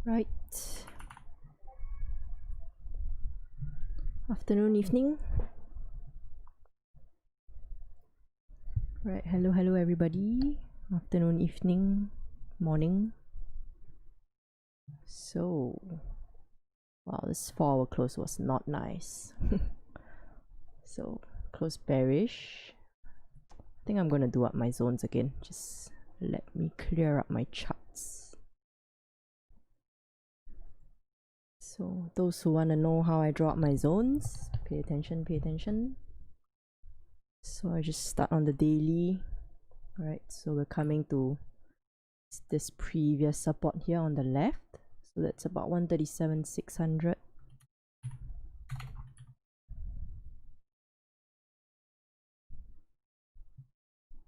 Right. Afternoon, evening. Right, hello everybody. Afternoon, evening, morning. So, wow, this 4-hour close was not nice. So, close bearish. I think I'm gonna do up my zones again. Just let me clear up my charts. So, those who want to know how I draw up my zones, pay attention, pay attention. So, I just start on the daily. Alright, so we're coming to this previous support here on the left. So that's about 137,600.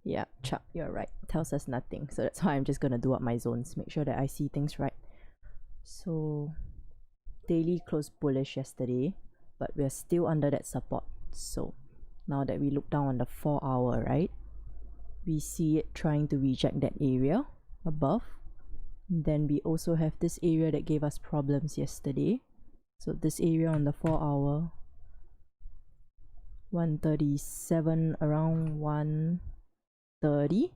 Yeah, Chuck, you're right. Tells us nothing. So that's why I'm just gonna do up my zones. Make sure that I see things right. So daily closed bullish yesterday, but we're still under that support. So now that we look down on the 4-hour, right? We see it trying to reject that area above. Then we also have this area that gave us problems yesterday. So this area on the 4-hour, 137, around 130.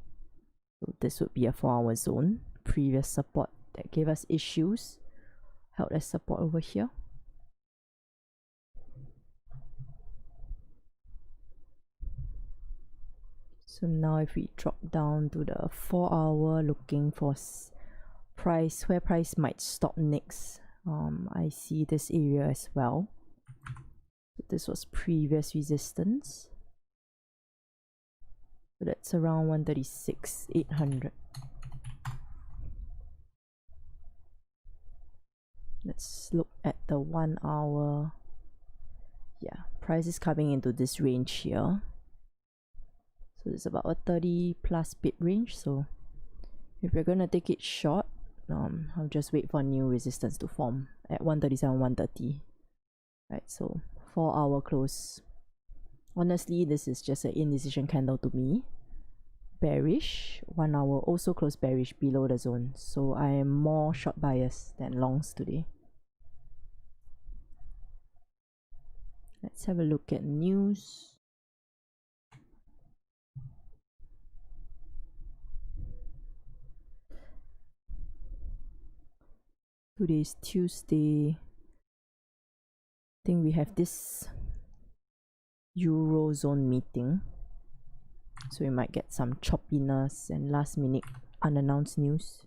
So this would be a 4-hour zone. Previous support that gave us issues held as support over here. So now if we drop down to the 4-hour, looking for price, where price might stop next. I see this area as well. So this was previous resistance. So that's around 136,800. Let's look at the 1-hour. Yeah, price is coming into this range here. So it's about a 30 plus pip range. So if we're gonna take it short, I'll just wait for new resistance to form at 137, 130. Right, so 4-hour close. Honestly, this is just an indecision candle to me. Bearish. 1-hour also closed bearish below the zone. So I am more short bias than longs today. Let's have a look at news. Today is Tuesday. I think we have this Eurozone meeting. So we might get some choppiness and last minute unannounced news.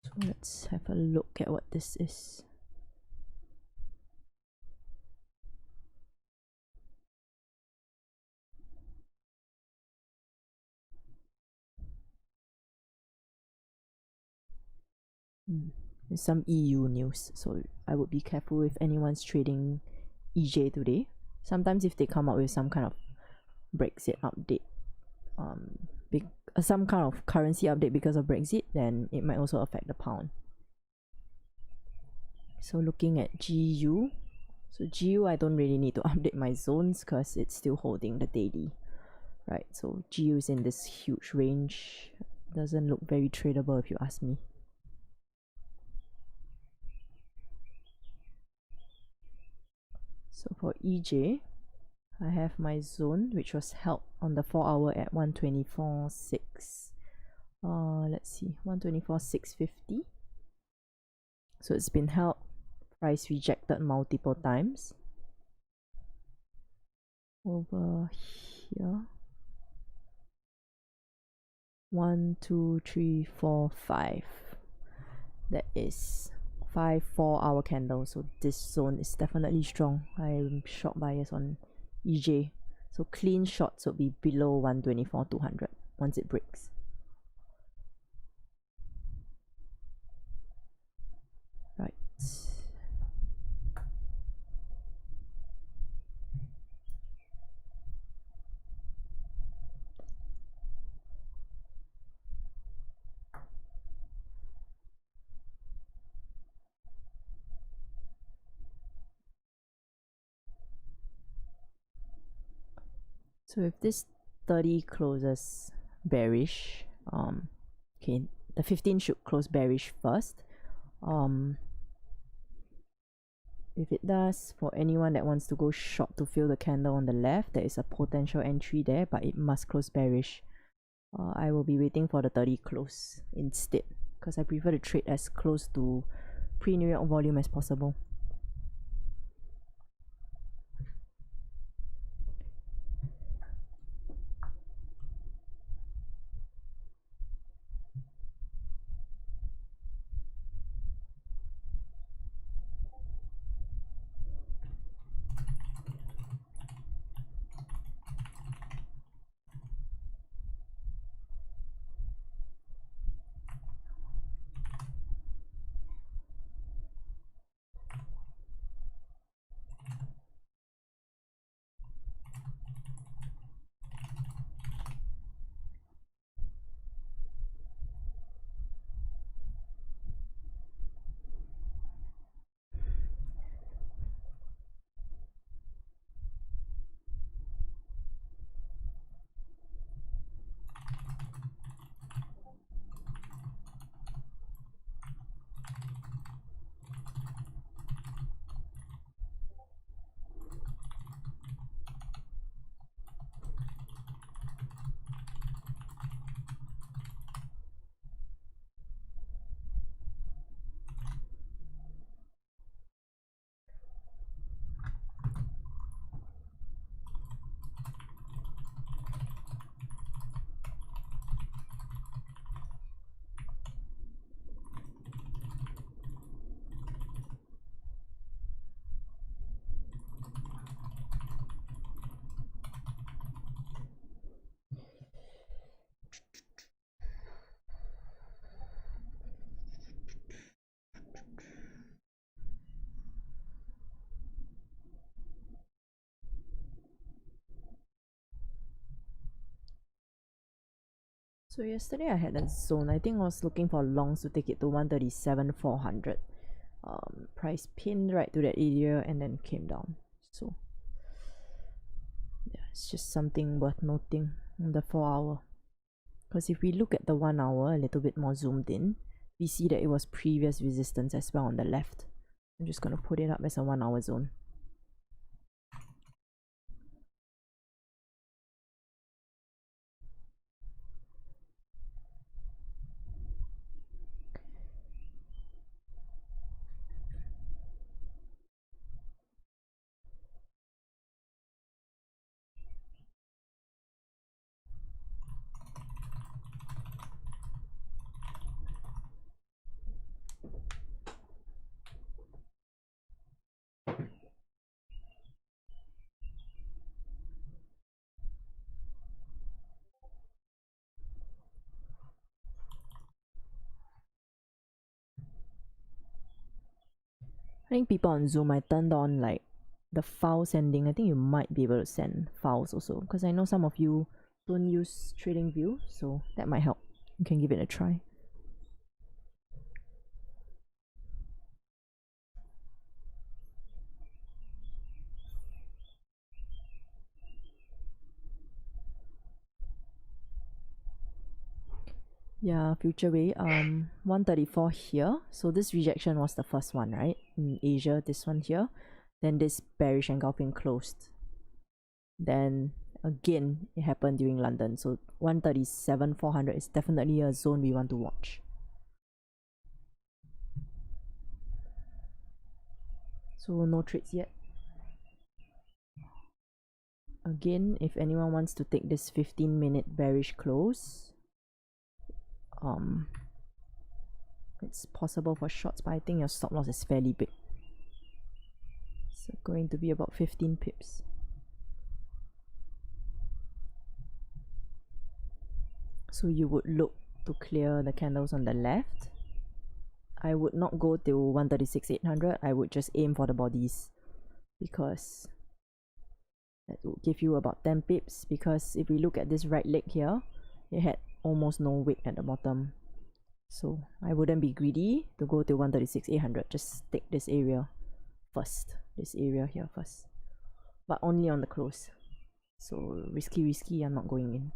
So let's have a look at what this is. There's some EU news, so I would be careful if anyone's trading EJ today. Sometimes if they come up with some kind of Brexit update, some kind of currency update because of Brexit, then it might also affect the pound. So looking at GU, so GU I don't really need to update my zones because it's still holding the daily, right? So GU is in this huge range, doesn't look very tradable if you ask me. So for EJ, I have my zone which was held on the 4-hour at 124.6. Let's see, 124.650. So it's been held, price rejected multiple times. Over here, 1, 2, 3, 4, 5. That is 5 4-hour candles. So this zone is definitely strong. I'm short bias on EJ. So clean shots will be below 124.200 once it breaks. Right. So if this 30 closes bearish, okay, the 15 should close bearish first. If it does, for anyone that wants to go short to fill the candle on the left, there is a potential entry there, but it must close bearish. I will be waiting for the 30 close instead, because I prefer to trade as close to pre-New York volume as possible. So yesterday I had a zone. I think I was looking for longs to take it to 137,400. Price pinned right to that area and then came down. So yeah, it's just something worth noting on the 4 hour. Because if we look at the 1 hour a little bit more zoomed in, we see that it was previous resistance as well on the left. I'm just going to put it up as a 1 hour zone. I think people on Zoom, I turned on like the file sending. I think you might be able to send files also, because I know some of you don't use Tradingview, so that might help. You can give it a try. Yeah, future way. 134 here. So this rejection was the first one, right? In Asia, this one here. Then this bearish engulfing closed. Then again, it happened during London. So 137,400 is definitely a zone we want to watch. So no trades yet. Again, if anyone wants to take this 15-minute bearish close, it's possible for shorts, but I think your stop loss is fairly big. So going to be about 15 pips. So you would look to clear the candles on the left. I would not go till 136,800. I would just aim for the bodies, because that will give you about 10 pips. Because if we look at this right leg here, it had almost no wick at the bottom. So I wouldn't be greedy to go to 136,800. Just take this area first. This area here first. But only on the close. So risky, I'm not going in.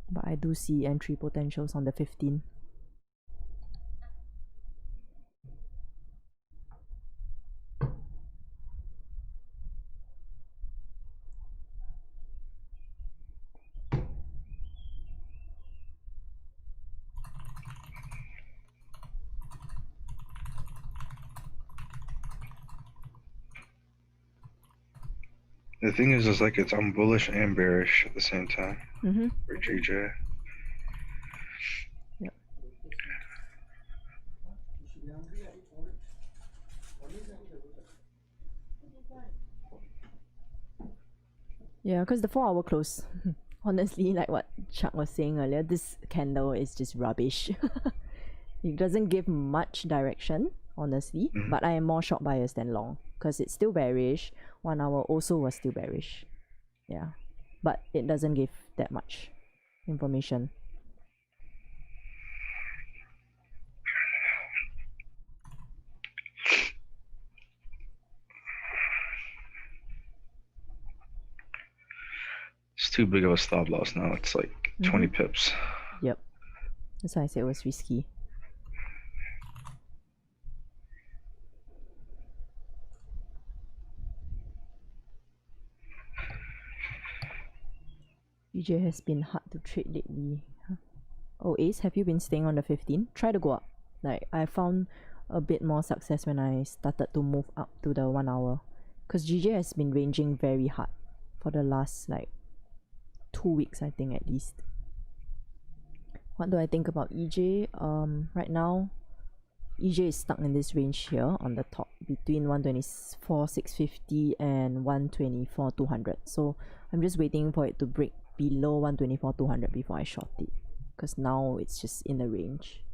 But I do see entry potentials on the 15. The thing is like I'm bullish and bearish at the same time for GJ. Yep. Yeah, because the 4-hour close, honestly, like what Chuck was saying earlier, this candle is just rubbish. It doesn't give much direction, honestly, but I am more short biased than long because it's still bearish. 1 hour also was still bearish. Yeah, but it doesn't give that much information. It's too big of a stop loss now. It's like 20 pips. Yep, that's why I said it was risky. UJ has been hard to trade lately. Oh, Ace, have you been staying on the 15? Try to go up. Like, I found a bit more success when I started to move up to the 1 hour. Because GJ has been ranging very hard for the last, like, 2 weeks, I think, at least. What do I think about EJ? Right now, EJ is stuck in this range here on the top between 124,650 and 124,200. So I'm just waiting for it to break below 124,200 before I short it. Because now it's just in the range.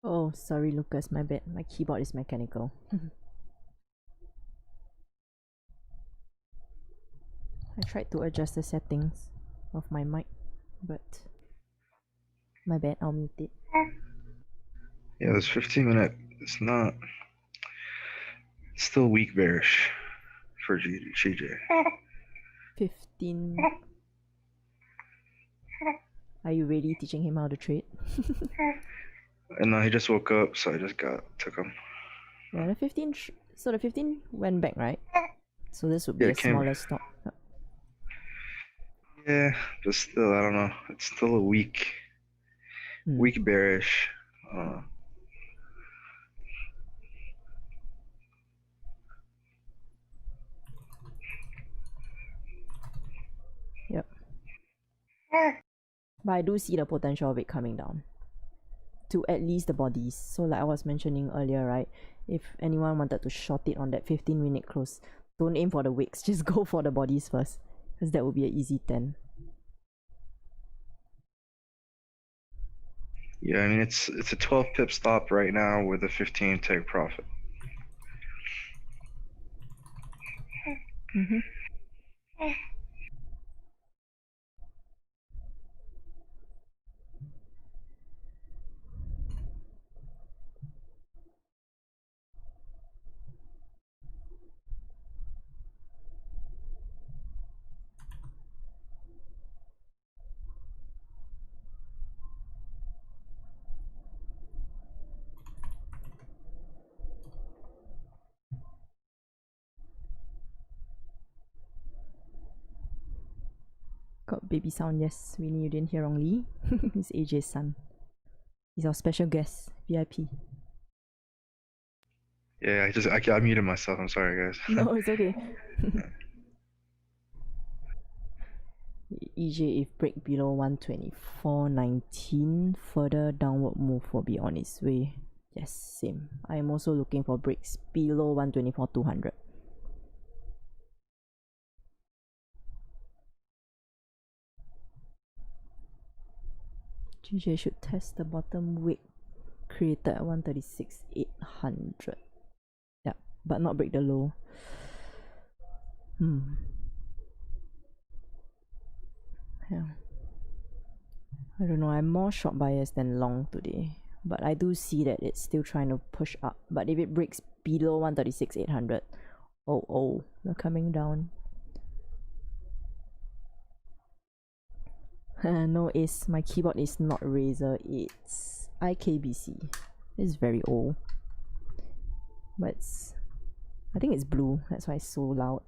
Oh, sorry, Lucas, my bad. My keyboard is mechanical. I tried to adjust the settings of my mic, but my bad, I'll mute it. Yeah, this 15-minute, it's not. It's still weak bearish for GJ. 15. Are you really teaching him how to trade? And he just woke up, so I just took him. Yeah, the 15. So the 15 went back, right? So this would be a smaller stop. Yeah, but still, I don't know. It's still a weak bearish. Yep. But I do see the potential of it coming down to at least the bodies. So like I was mentioning earlier, right? If anyone wanted to short it on that 15-minute close, don't aim for the wicks, just go for the bodies first, because that would be an easy 10. Yeah, I mean it's a 12 pip stop right now with a 15 take profit. Got baby sound, yes. Winnie, you didn't hear wrongly. It's AJ's son. He's our special guest, VIP. Yeah, I muted myself. I'm sorry, guys. No, it's okay. EJ, if break below 124.19, further downward move will be on its way. Yes, same. I am also looking for breaks below 124.200. GJ should test the bottom wick created at 136.800. Yeah, but not break the low. Yeah. I don't know, I'm more short bias than long today. But I do see that it's still trying to push up. But if it breaks below 136.800, oh, we're coming down. No, my keyboard is not Razer, it's IKBC. It's very old. But I think it's blue, that's why it's so loud.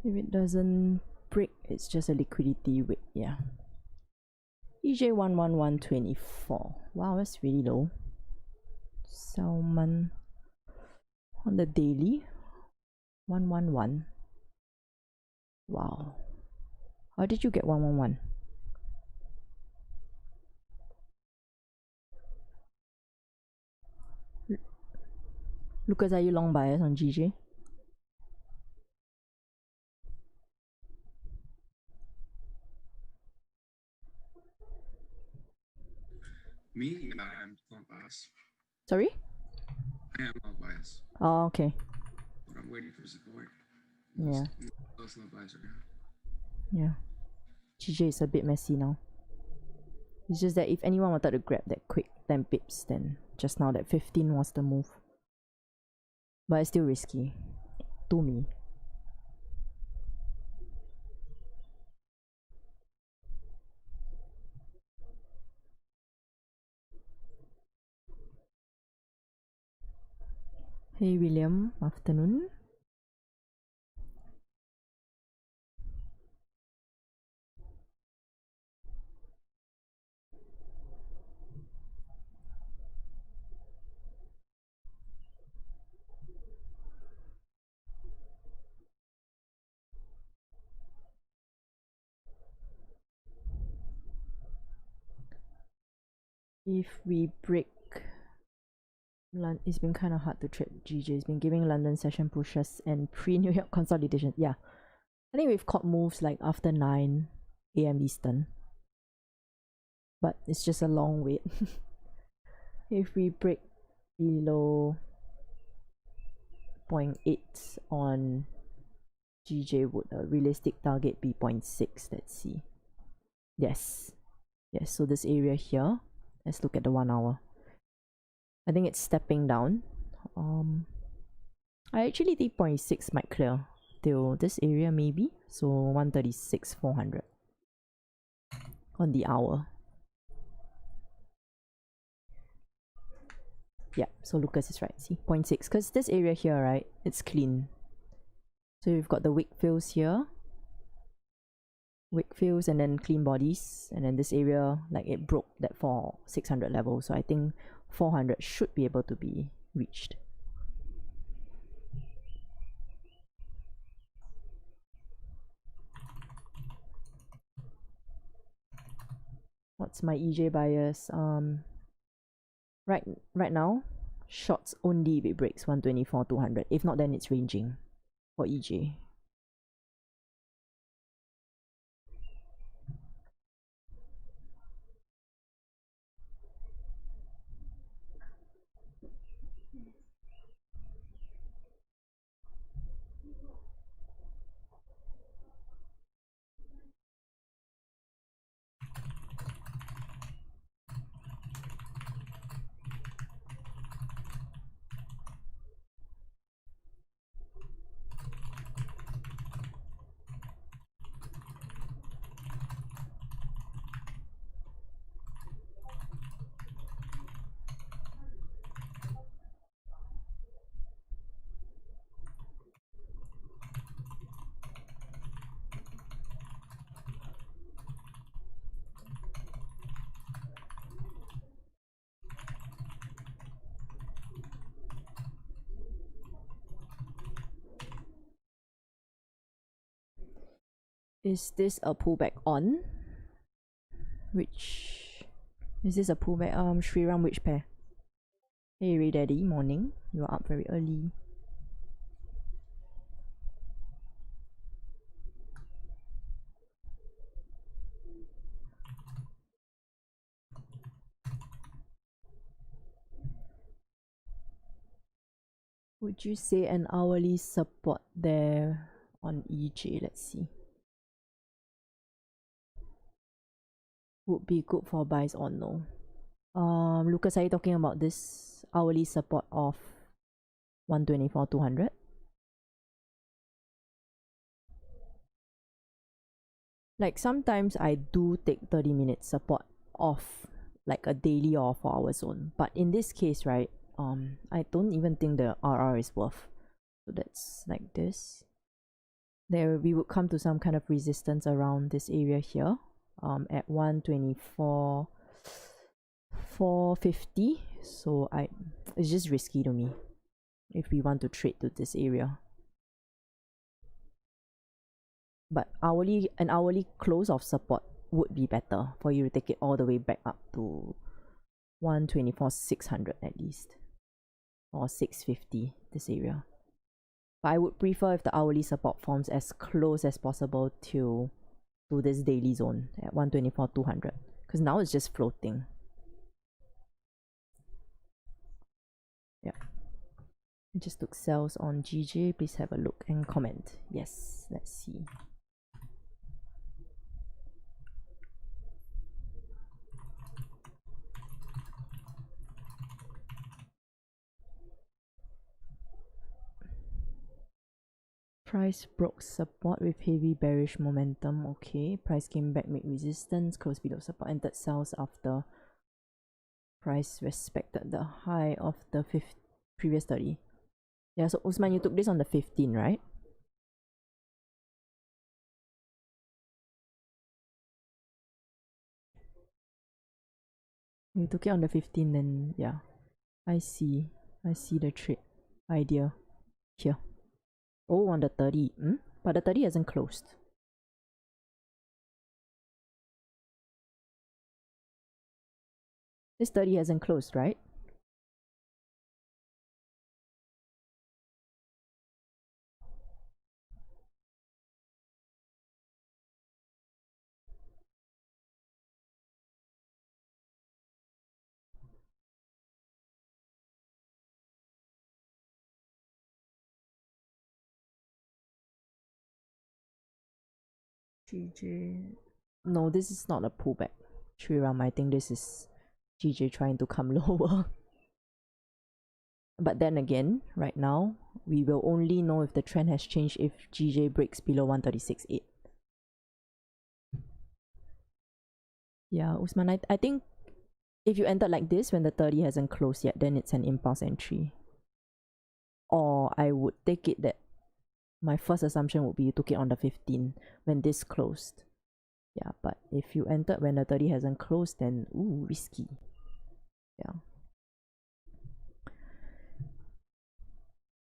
If it doesn't break, it's just a liquidity wick, yeah. EJ 111.24. Wow, that's really low. Salmon on the daily 111. Wow. How did you get 111? Lucas, are you long bias on GJ? Me? I'm long bias. Sorry? I am long bias. Oh, okay. But I'm waiting for support. Yeah. Most long bias right now. Yeah. GJ is a bit messy now. It's just that if anyone wanted to grab that quick 10 pips, then just now that 15 was the move. But it's still risky. To me. Hey William, afternoon. If we break, it's been kind of hard to trade GJ. It's been giving London session pushes and pre-New York consolidation. Yeah, I think we've caught moves like after 9 AM Eastern, but it's just a long wait. If we break below 0.8 on GJ, would a realistic target be 0.6? Let's see. Yes. Yes, so this area here, let's look at the 1 hour. I think it's stepping down. I actually think 0.6 might clear till this area maybe. So 136, 400 on the hour. Yeah, so Lucas is right. See, 0.6. Because this area here, right, it's clean. So we've got the wick fills here. Wick fills and then clean bodies. And then this area, like it broke that 600 level. So I think 400 should be able to be reached. What's my EJ bias? Right now, shorts only if it breaks 124, 200. If not, then it's ranging for EJ. Is this a pullback on? Which is this a pullback? Shriram, which pair? Hey Ray Daddy, morning. You're up very early. Would you say an hourly support there on EJ? Let's see. Would be good for buys or no? Lucas, are you talking about this hourly support of 124, 200? Like sometimes I do take 30 minutes support off like a daily or 4 hour zone. But in this case, right, I don't even think the RR is worth. So that's like this. There we would come to some kind of resistance around this area here. At 124, 450. So it's just risky to me if we want to trade to this area. But an hourly close of support would be better for you to take it all the way back up to 124, 600 at least, or 650, this area. But I would prefer if the hourly support forms as close as possible to this daily zone at 124, 200, because now it's just floating. Yeah. I just took sales on GJ. Please have a look and comment. Yes, let's see. Price broke support with heavy bearish momentum. Okay, price came back, made resistance, close below support, entered sales after price respected the high of the previous 30. Yeah, so Usman, you took this on the 15, right? You took it on the 15, then yeah. I see the trade idea here. Oh, on the 30. But the 30 hasn't closed. This 30 hasn't closed, right? GJ. No, this is not a pullback. Shriram, I think this is GJ trying to come lower. But then again, right now, we will only know if the trend has changed if GJ breaks below 136.8. Yeah, Usman, I think if you entered like this when the 30 hasn't closed yet, then it's an impulse entry. Or I would take it that my first assumption would be you took it on the 15 when this closed. Yeah, but if you entered when the 30 hasn't closed, then ooh, risky. Yeah.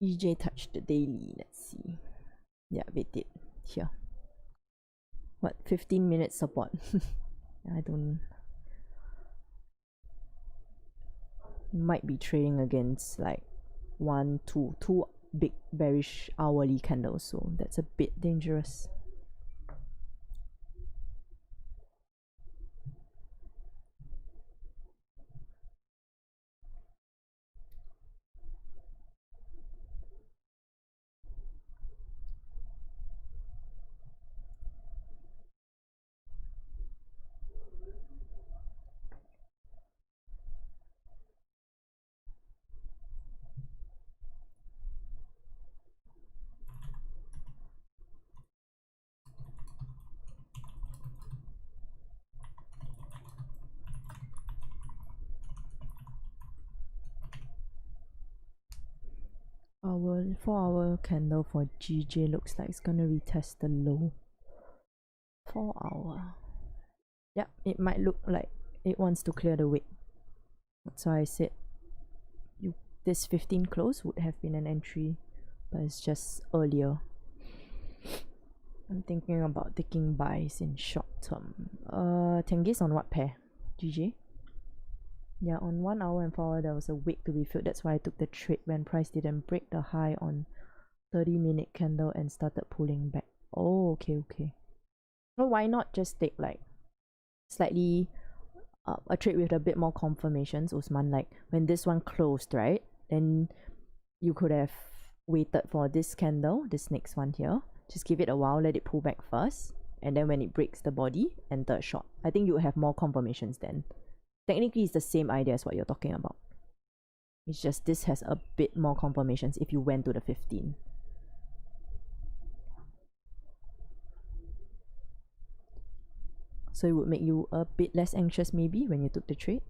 EJ touched the daily. Let's see. Yeah, we did here. What, 15 minutes support? I don't. Might be trading against like two big bearish hourly candles, so that's a bit dangerous. Our 4-hour candle for GJ looks like it's gonna retest the low. 4-hour. Yep, it might look like it wants to clear the wick. That's why I said this 15 close would have been an entry, but it's just earlier. I'm thinking about taking buys in short term. Tengiz on what pair? GJ? Yeah, on 1 hour and 4 hour there was a wick to be filled. That's why I took the trade when price didn't break the high on 30-minute candle and started pulling back. Oh, okay. Well, why not just take like slightly a trade with a bit more confirmations, Usman? Like when this one closed, right? Then you could have waited for this candle, this next one here. Just give it a while, let it pull back first, and then when it breaks the body, enter a short. I think you have more confirmations then. Technically, it's the same idea as what you're talking about. It's just this has a bit more confirmations if you went to the 15. So it would make you a bit less anxious maybe when you took the trade.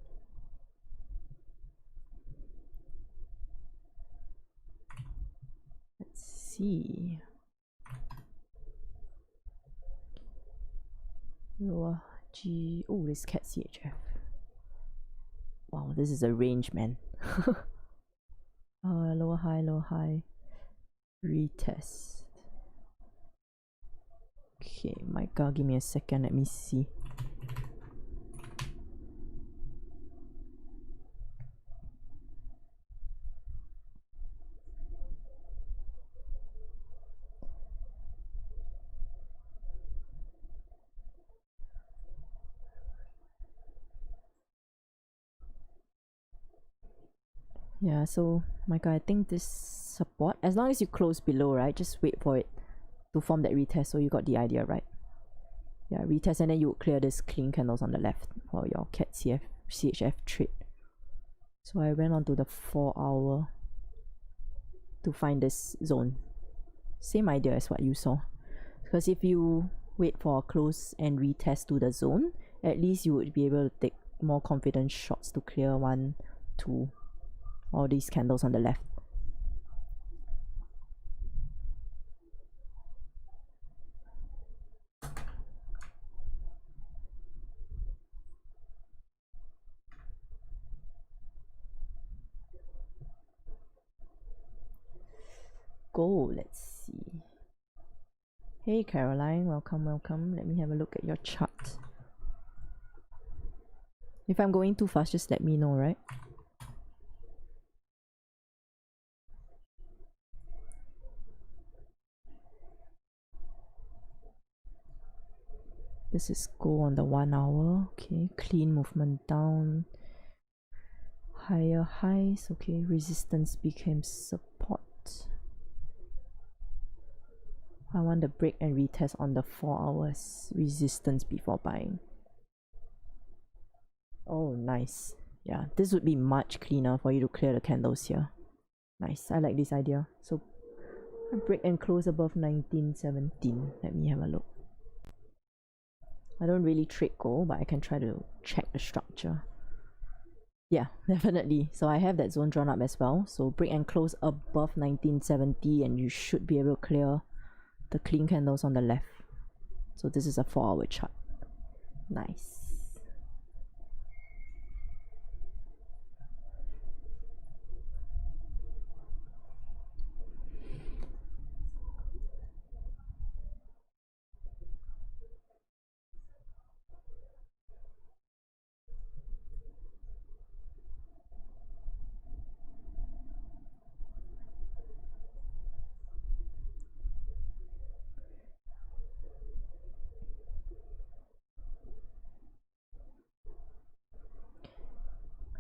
Let's see. Lower G. Oh, this cat CHF. Wow, this is a range, man. Lower high. Retest. Okay, my god, give me a second, let me see. Yeah, so Micah, I think this support, as long as you close below, right, just wait for it to form that retest. So you got the idea, right? Yeah, retest, and then you would clear this clean candles on the left for your cat CHF trade. So I went on to the 4-hour to find this zone. Same idea as what you saw, because if you wait for a close and retest to the zone, at least you would be able to take more confident shots to clear 1, 2, all these candles on the left. Go, let's see. Hey Caroline, welcome. Let me have a look at your chart. If I'm going too fast, just let me know, right? This is go on the 1 hour. Okay, clean movement down. Higher highs. Okay, resistance became support. I want the break and retest on the 4 hours resistance before buying. Oh, nice. Yeah, this would be much cleaner for you to clear the candles here. Nice, I like this idea. So, break and close above 1917. Let me have a look. I don't really trade gold, but I can try to check the structure. Yeah, definitely. So I have that zone drawn up as well. So break and close above 1970 and you should be able to clear the clean candles on the left. So this is a 4-hour chart. Nice.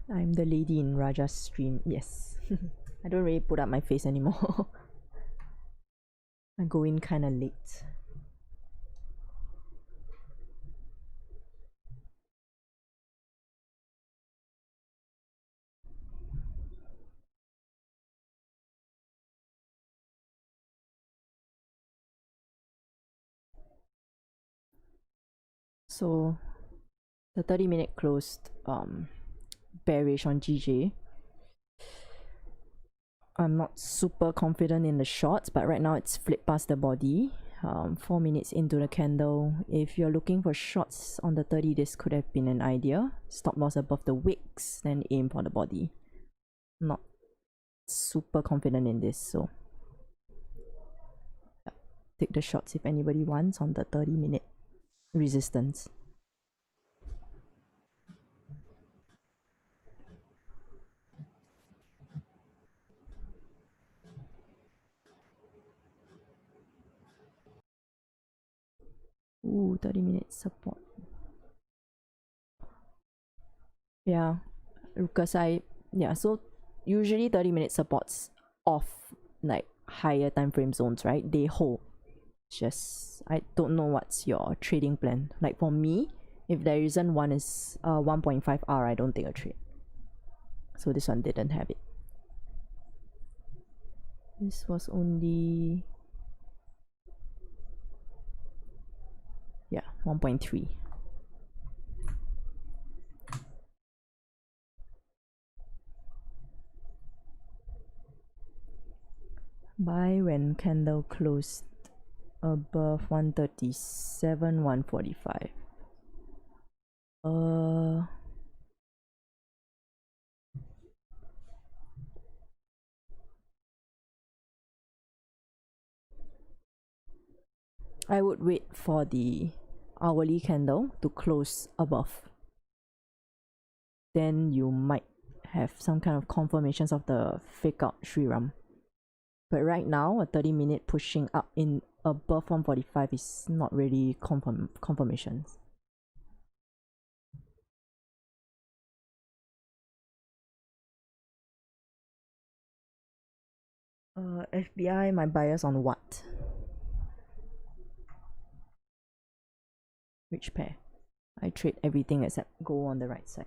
I'm the lady in Raja's stream. Yes. I don't really put up my face anymore. I go in kinda late. So the 30-minute closed bearish on GJ. I'm not super confident in the shorts, but right now it's flipped past the body. 4 minutes into the candle. If you're looking for shorts on the 30, this could have been an idea. Stop loss above the wicks, then aim for the body. Not super confident in this, so take the shots if anybody wants on the 30-minute resistance. Ooh, 30-minute support. Yeah, because so usually 30-minute supports off like higher time frame zones, right? They hold. Just I don't know what's your trading plan. Like for me, if there isn't one is 1.5 R, I don't take a trade. So this one didn't have it. This was only 1.3. Buy when candle closed above 137, 145. I would wait for the hourly candle to close above. Then you might have some kind of confirmations of the fake out Shriram. But right now, a 30-minute pushing up in above 145 is not really confirmations. FBI, my bias on what? Which pair? I trade everything except gold on the right side.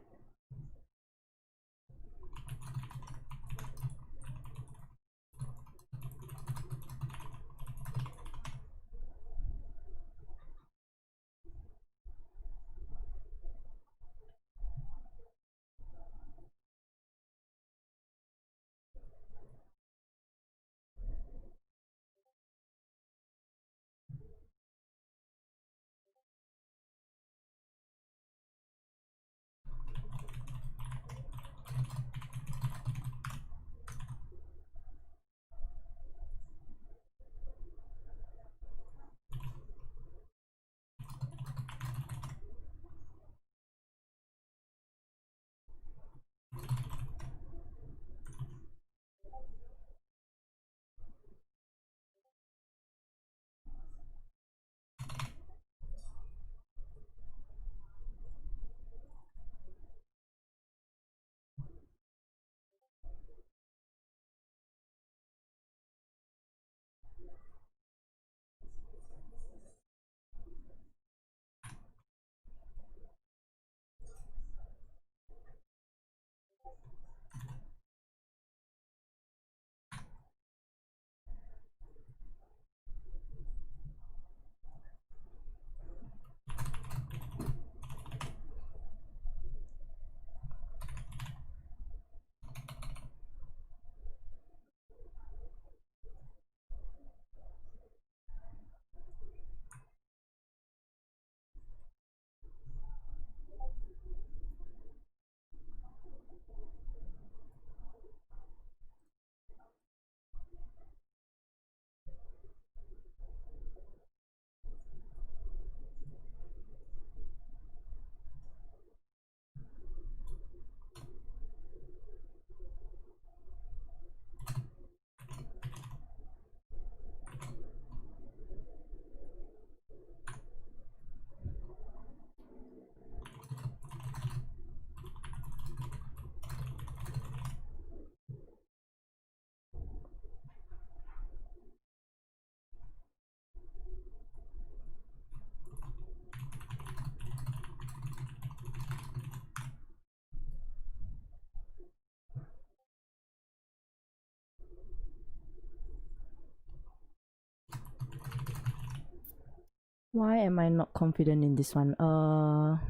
Why am I not confident in this one? On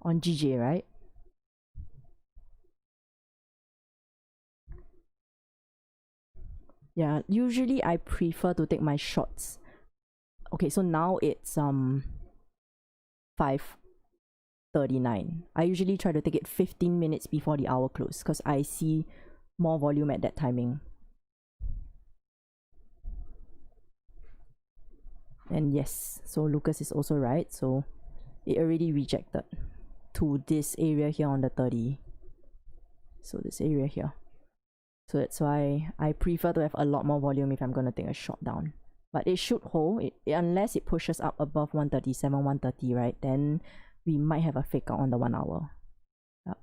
GJ, right? Yeah, usually I prefer to take my shots. Okay, so now it's 5:39. I usually try to take it 15 minutes before the hour close because I see more volume at that timing. And yes, so Lucas is also right. So it already rejected to this area here on the 30. So this area here. So that's why I prefer to have a lot more volume if I'm going to take a short down. But it should hold, unless it pushes up above 137, 130, right? Then we might have a fake out on the 1 hour. Yep.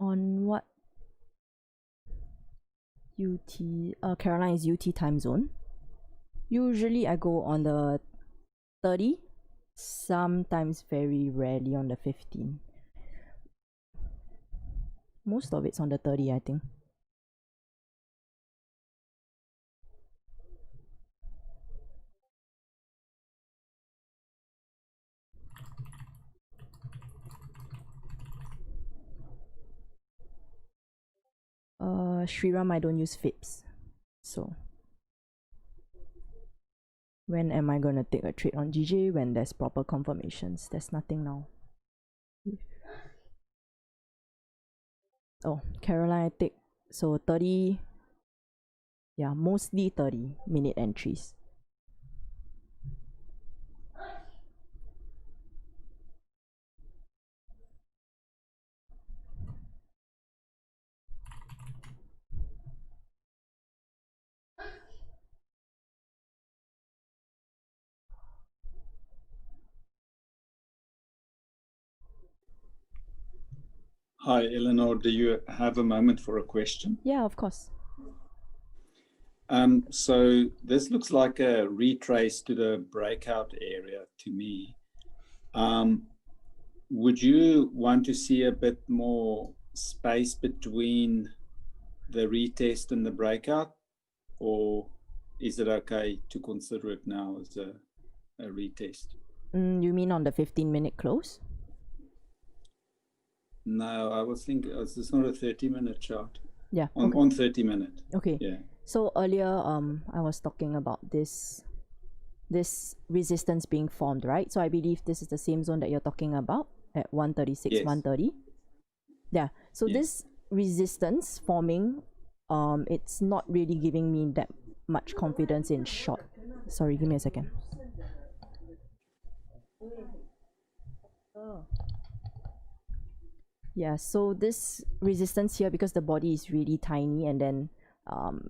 On what UT? Caroline is UT time zone. Usually I go on the 30, sometimes very rarely on the 15. Most of it's on the 30, I think. Shriram, I don't use FIPS. So when am I gonna take a trade on GJ? When there's proper confirmations. There's nothing now. Oh, Caroline, I take so 30. Yeah, mostly 30-minute entries. Hi, Eleanor. Do you have a moment for a question? Yeah, of course. So this looks like a retrace to the breakout area to me. Would you want to see a bit more space between the retest and the breakout, or is it okay to consider it now as a retest? You mean on the 15-minute close? No, I was thinking it's not a 30-minute chart. Yeah. On 30-minute. Okay. Yeah. So earlier, I was talking about this resistance being formed, right? So I believe this is the same zone that you're talking about at 136, Yes. 130. Yeah. So Yes. this resistance forming, it's not really giving me that much confidence in short. Sorry, give me a second. Yeah, so this resistance here, because the body is really tiny and then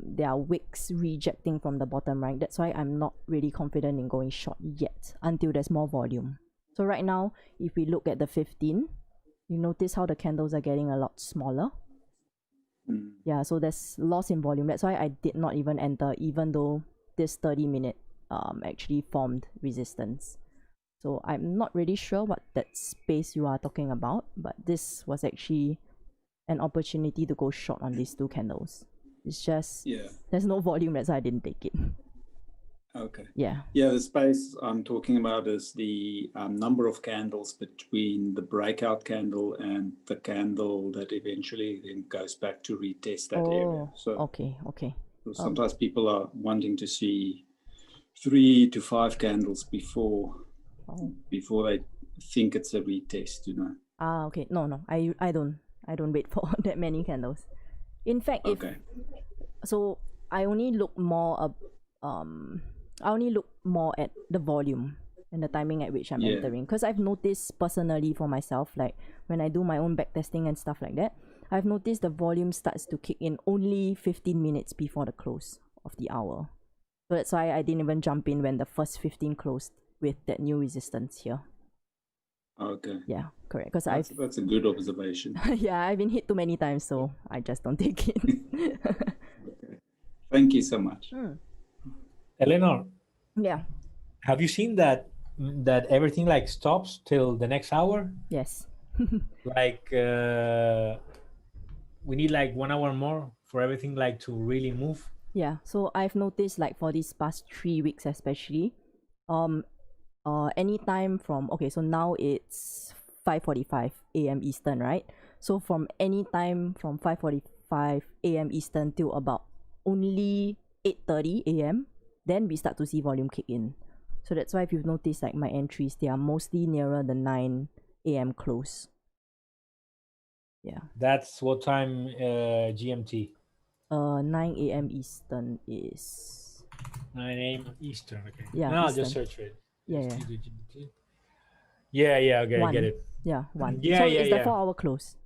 there are wicks rejecting from the bottom, right? That's why I'm not really confident in going short yet until there's more volume. So right now, if we look at the 15, you notice how the candles are getting a lot smaller. Yeah, so there's loss in volume. That's why I did not even enter, even though this 30-minute actually formed resistance. So I'm not really sure what that space you are talking about, but this was actually an opportunity to go short on these two candles. It's just, there's no volume, that's why I didn't take it. Okay. Yeah. Yeah, the space I'm talking about is the number of candles between the breakout candle and the candle that eventually then goes back to retest that area. So okay. so sometimes people are wanting to see 3 to 5 candles before Oh. before they think it's a retest, you know. Ah, okay. No, I don't wait for that many candles. In fact, Okay. so I only look more I only look more at the volume and the timing at which I'm Yeah. entering, because I've noticed personally for myself, like when I do my own backtesting and stuff like that, I've noticed the volume starts to kick in only 15 minutes before the close of the hour. So that's why I didn't even jump in when the first 15 closed with that new resistance here. Okay. Yeah, correct. Because That's a good observation. yeah, I've been hit too many times, so I just don't take it. Okay. Thank you so much. Eleanor, Yeah. have you seen that everything like stops till the next hour? Yes. Like we need like 1 hour more for everything like to really move. Yeah. So I've noticed, like for these past 3 weeks especially, anytime from, okay, so now it's 5:45 a.m. Eastern, right? So from any time from 5:45 a.m. Eastern till about only 8:30 a.m., then we start to see volume kick in. So that's why if you've noticed, like my entries, they are mostly nearer the 9 a.m. close. Yeah. That's what time GMT? 9 a.m. Eastern is 9 a.m. Eastern. Okay. Yeah, No, I'll Eastern. just search for it. Yeah, Just yeah. do GMT. Yeah, okay, I 1. get it. Yeah, 1. Yeah, so yeah, it's the yeah. 4-hour close.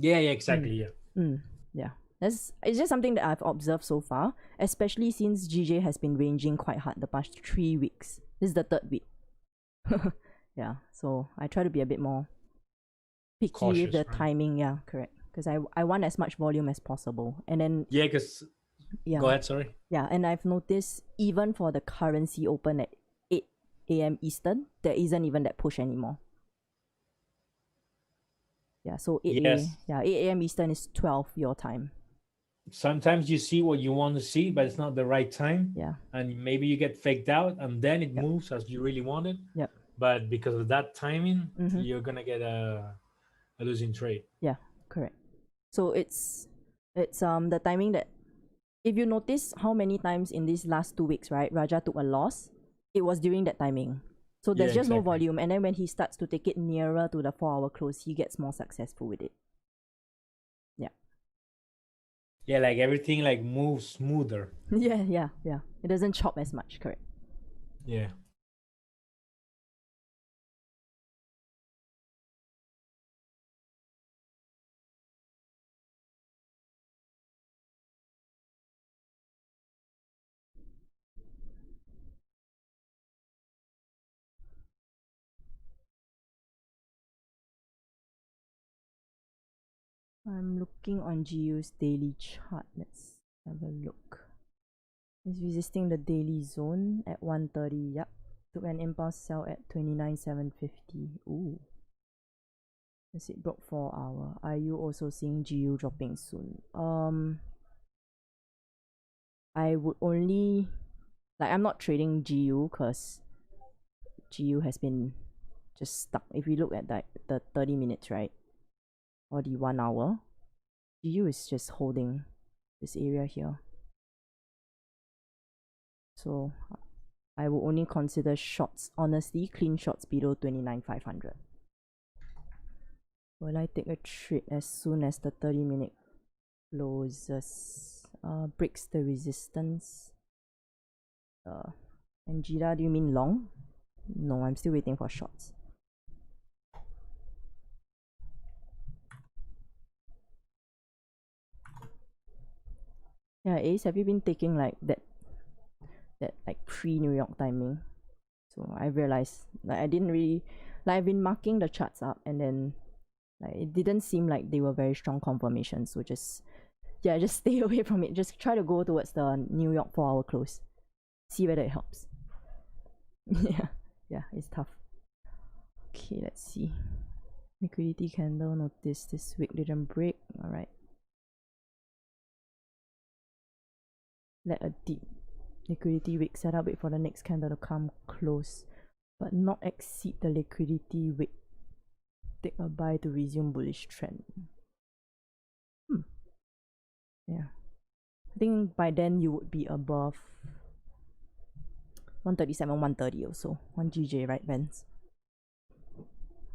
Yeah, exactly. Yeah. Yeah. It's just something that I've observed so far, especially since GJ has been ranging quite hard the past 3 weeks. This is the 3rd week. Yeah, so I try to be a bit more picky Cautious, with the right? timing. Yeah, correct. Because I want as much volume as possible. And then Yeah, because yeah. Go ahead, sorry. Yeah, and I've noticed even for the currency open at 8 a.m. Eastern, there isn't even that push anymore. Yeah, so 8 Yes. a.m. Eastern is 12 your time. Sometimes you see what you want to see, but it's not the right time. Yeah. And maybe you get faked out and then it Yep. moves as you really wanted. Yep. But because of that timing, Mhm. you're gonna get a losing trade. Yeah, correct. So it's the timing that, if you notice how many times in these last 2 weeks, right, Raja took a loss, it was during that timing. So there's Yeah, just no exactly. volume, and then when he starts to take it nearer to the 4-hour close, he gets more successful with it. Yeah. Yeah, like everything like moves smoother. Yeah. It doesn't chop as much, correct. Yeah. I'm looking on GU's daily chart. Let's have a look. It's resisting the daily zone at 130. Yep. Took an impulse sell at 29,750. Ooh. As it broke 4-hour. Are you also seeing GU dropping soon? I would only, like, I'm not trading GU because GU has been just stuck. If we look at the 30 minutes, right, or the 1 hour, GU is just holding this area here. So I will only consider shorts, honestly, clean shorts below 29,500. Will I take a trade as soon as the 30-minute closes? Breaks the resistance. And Jira, do you mean long? No, I'm still waiting for shorts. Yeah, Ace, have you been taking like that like pre-New York timing? So I realized, like, I didn't really, like, I've been marking the charts up, and then like it didn't seem like they were very strong confirmations. So just stay away from it. Just try to go towards the New York 4-hour close. See whether it helps. Yeah, it's tough. Okay, let's see. Liquidity candle notice this week didn't break. Alright. Let a deep liquidity wick set up, wait for the next candle to come close, but not exceed the liquidity wick. Take a buy to resume bullish trend. Yeah. I think by then you would be above 137, 130 also. 1 GJ, right, Vance?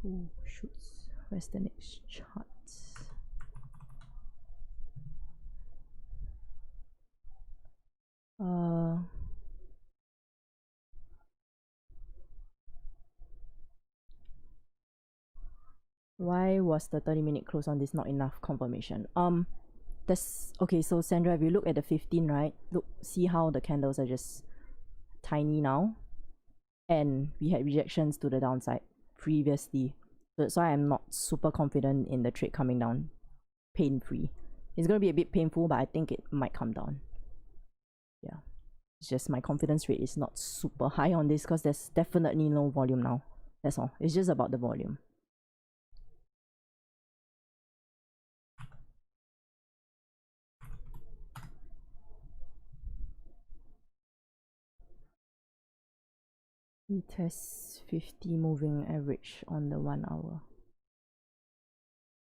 Oh, shoots. Where's the next chart? Why was the 30-minute close on this not enough confirmation? That's okay. So Sandra, if you look at the 15, right? Look, see how the candles are just tiny now, and we had rejections to the downside previously. So that's why I'm not super confident in the trade coming down pain-free. It's gonna be a bit painful, but I think it might come down. Yeah, it's just my confidence rate is not super high on this because there's definitely no volume now. That's all. It's just about the volume. We test 50 moving average on the 1 hour.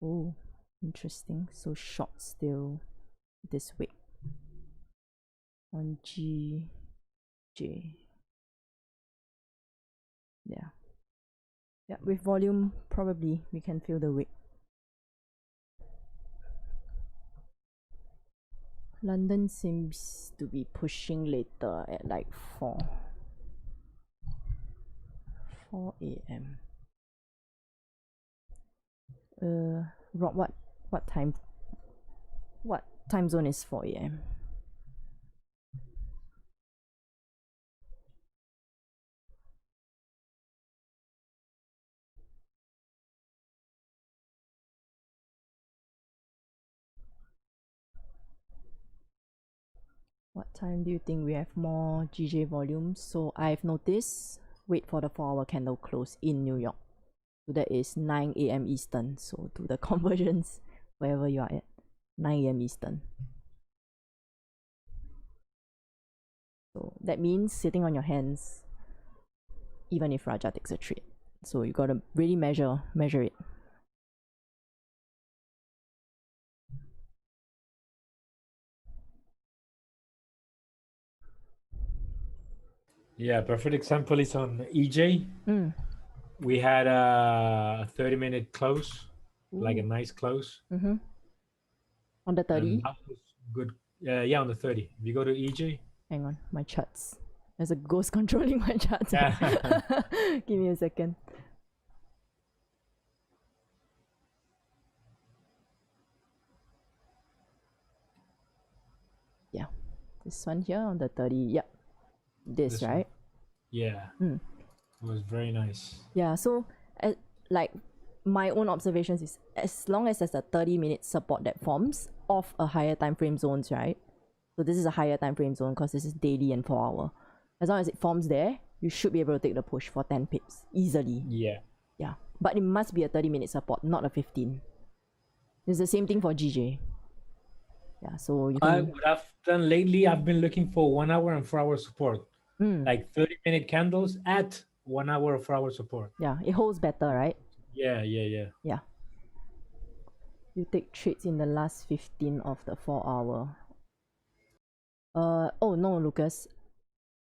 Oh, interesting. So short still this week on GJ. Yeah. Yeah, with volume, probably we can feel the wick. London seems to be pushing later at like 4 a.m. Rob, what time zone is 4 a.m.? What time do you think we have more GJ volumes? So I've noticed, wait for the 4-hour candle close in New York. So that is 9 a.m. Eastern. So do the conversions wherever you are at. 9 a.m. Eastern. So that means sitting on your hands even if Raja takes a trade. So you gotta really measure it. Yeah, perfect example is on EJ. We had a 30-minute close. Ooh. Like a nice close. On the 30? And that was good. Yeah, on the 30. If you go to EJ. Hang on, my charts. There's a ghost controlling my charts. Yeah. Give me a second. Yeah, this one here on the 30. Yep, this right? One. Yeah. It was very nice. Yeah, so like my own observations is as long as there's a 30-minute support that forms of a higher time frame zones, right? So this is a higher time frame zone because this is daily and 4 hour. As long as it forms there, you should be able to take the push for 10 pips easily. Yeah. Yeah, but it must be a 30-minute support, not a 15. It's the same thing for GJ. Yeah, so you can... What I've done lately, I've been looking for 1 hour and 4 hour support. Like 30-minute candles at 1 hour or 4 hour support. Yeah, it holds better, right? Yeah. Yeah. You take trades in the last 15 of the 4 hour. Oh no, Lucas.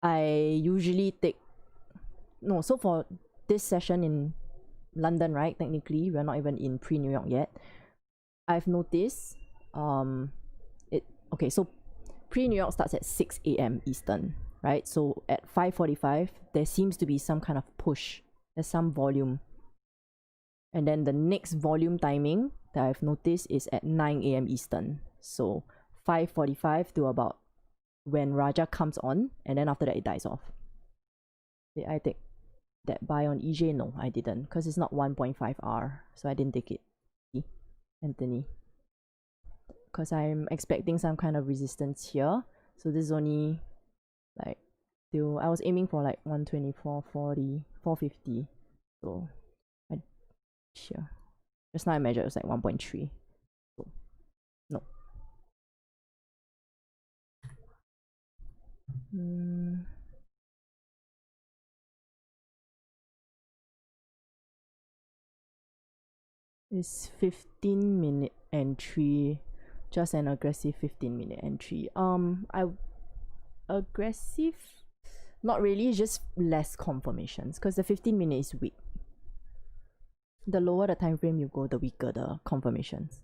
I usually take... No, so for this session in London, right? Technically, we're not even in pre-New York yet. I've noticed... Okay, so pre-New York starts at 6 a.m. Eastern, right? So at 5:45, there seems to be some kind of push. There's some volume. And then the next volume timing that I've noticed is at 9 a.m. Eastern. So 5:45 to about when Raja comes on, and then after that it dies off. Did I take that buy on EJ? No, I didn't, because it's not 1.5 R, so I didn't take it. See, Anthony? Because I'm expecting some kind of resistance here. So this is only like till I was aiming for like 124, 40, 450. So sure. Just now I measured it was like 1.3. So no. It's 15-minute entry. Just an aggressive 15-minute entry. Aggressive? Not really, just less confirmations because the 15-minute is weak. The lower the time frame you go, the weaker the confirmations.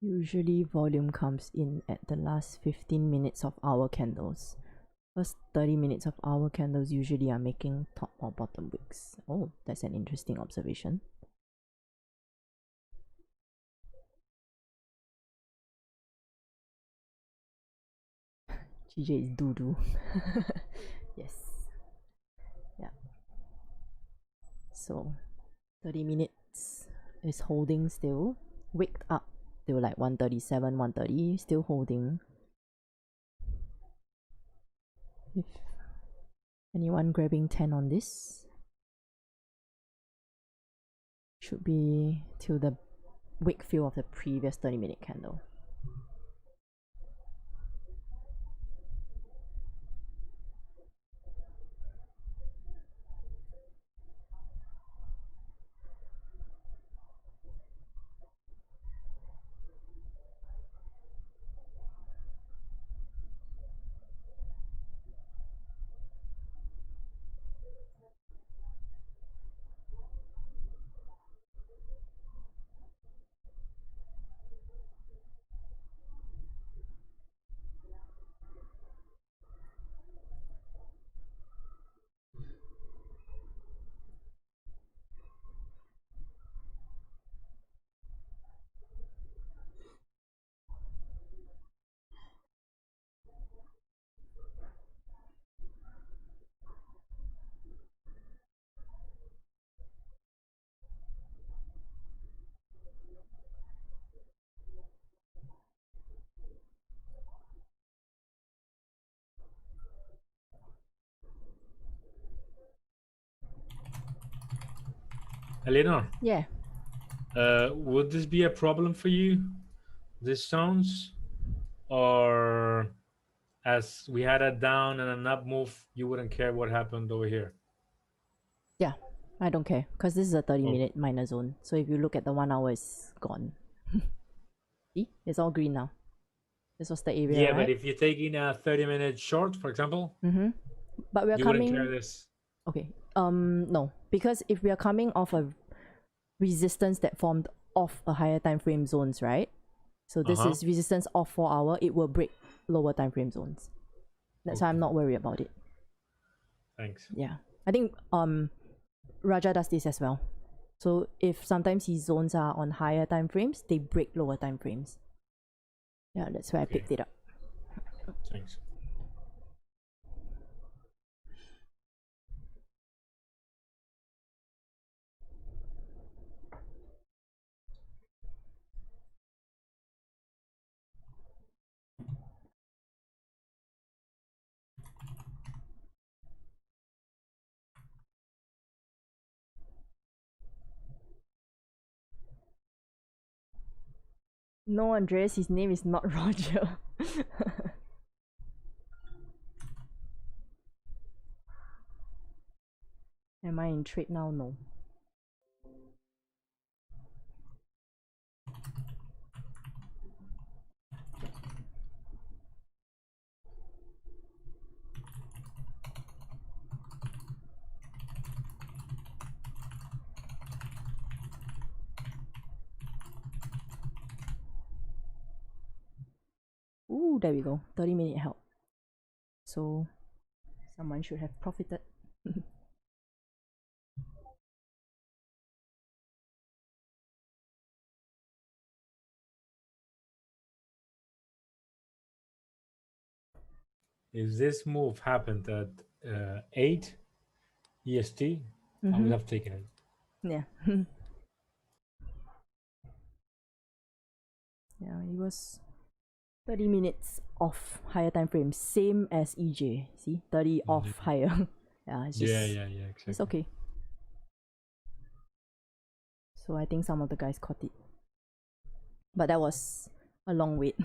Usually volume comes in at the last 15 minutes of hour candles. First 30 minutes of hour candles usually are making top or bottom wicks. Oh, that's an interesting observation. GJ is doo-doo. Yes. Yeah. So 30 minutes is holding still. Wicked up till like 137, 130, still holding. If anyone grabbing 10 on this, should be till the wick fill of the previous 30-minute candle. Eleanor? Yeah. Would this be a problem for you, this zones? Or as we had a down and an up move, you wouldn't care what happened over here? Yeah, I don't care because this is a 30-minute minor zone. So if you look at the 1 hour, it's gone. See, it's all green now. This was the area, Yeah, right? but if you're taking a 30-minute short, for example, but we're you coming. wouldn't care this. Okay. No, because if we are coming off a resistance that formed off a higher time frame zones, right? So this is resistance off 4 hour. It will break lower time frame zones. That's why I'm not worried about it. Thanks. Yeah, I think Raja does this as well. So if sometimes his zones are on higher time frames, they break lower time frames. Yeah, that's why I picked it up. Thanks. No, Andreas, his name is not Roger. Am I in trade now? No. Ooh, there we go. 30-minute help. So someone should have profited. if this move happened at 8 EST, I would have taken it. Yeah. Yeah, it was 30 minutes off higher time frame, same as EJ. See, 30 off higher. Yeah, it's just Yeah, exactly. it's okay. So I think some of the guys caught it, but that was a long wait.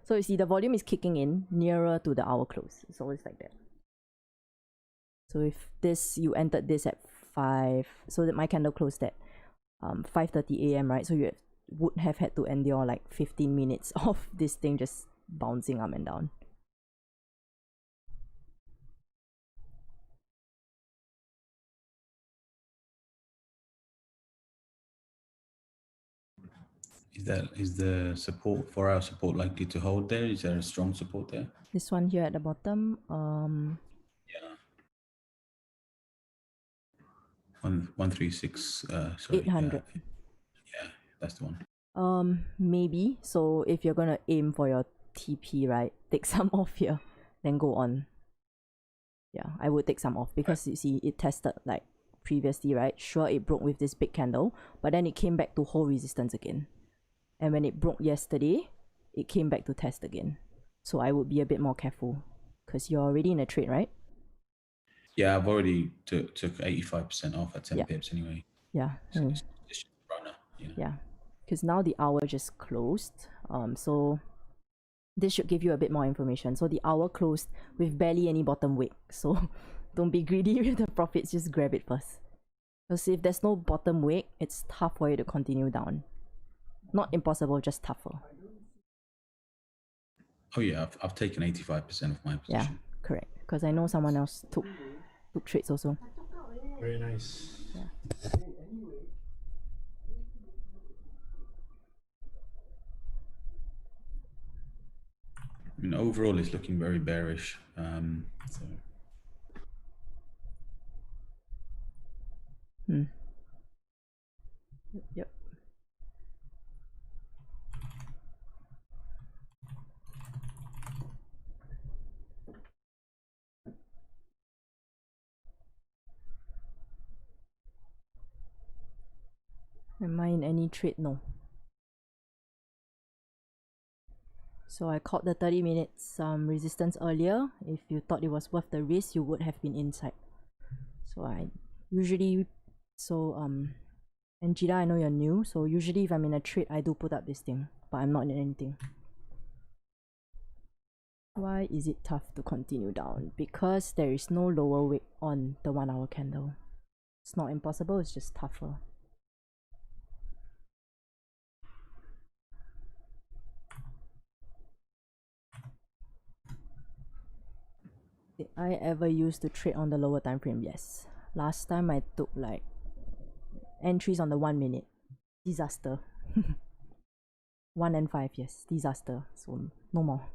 So you see, the volume is kicking in nearer to the hour close. It's always like that. So if this, you entered this at 5, so that my candle closed at 5:30 a.m. right? So you would have had to endure like 15 minutes of this thing just bouncing up and down. Is the support for our support likely to hold there? Is there a strong support there? This one here at the bottom, Yeah. 136. Sorry. 800. Yeah, that's the one. Maybe. So if you're gonna aim for your TP, right, take some off here, then go on. Yeah, I would take some off because you see it tested like previously, right? Sure, it broke with this big candle, but then it came back to hold resistance again. And when it broke yesterday, it came back to test again. So I would be a bit more careful because you're already in a trade, right? Yeah, I've already took 85% off at 10 pips anyway. Yeah. So it's just runner. Yeah, because now the hour just closed. So this should give you a bit more information. So the hour closed with barely any bottom wick. So don't be greedy with the profits. Just grab it first. Because if there's no bottom wick, it's tough for you to continue down. Not impossible, just tougher. Oh yeah, I've taken 85% of my position. Yeah, correct. Because I know someone else took trades also. Very nice. Yeah. I mean, overall, it's looking very bearish. So. Yep. Am I in any trade? No. So I caught the 30 minutes resistance earlier. If you thought it was worth the risk, you would have been inside. So I usually, and Jida, I know you're new, so usually if I'm in a trade, I do put up this thing, but I'm not in anything. Why is it tough to continue down? Because there is no lower wick on the 1 hour candle. It's not impossible, it's just tougher. Did I ever use to trade on the lower time frame? Yes. Last time I took like entries on the 1 minute. Disaster. 1 and 5, yes. Disaster. So no more.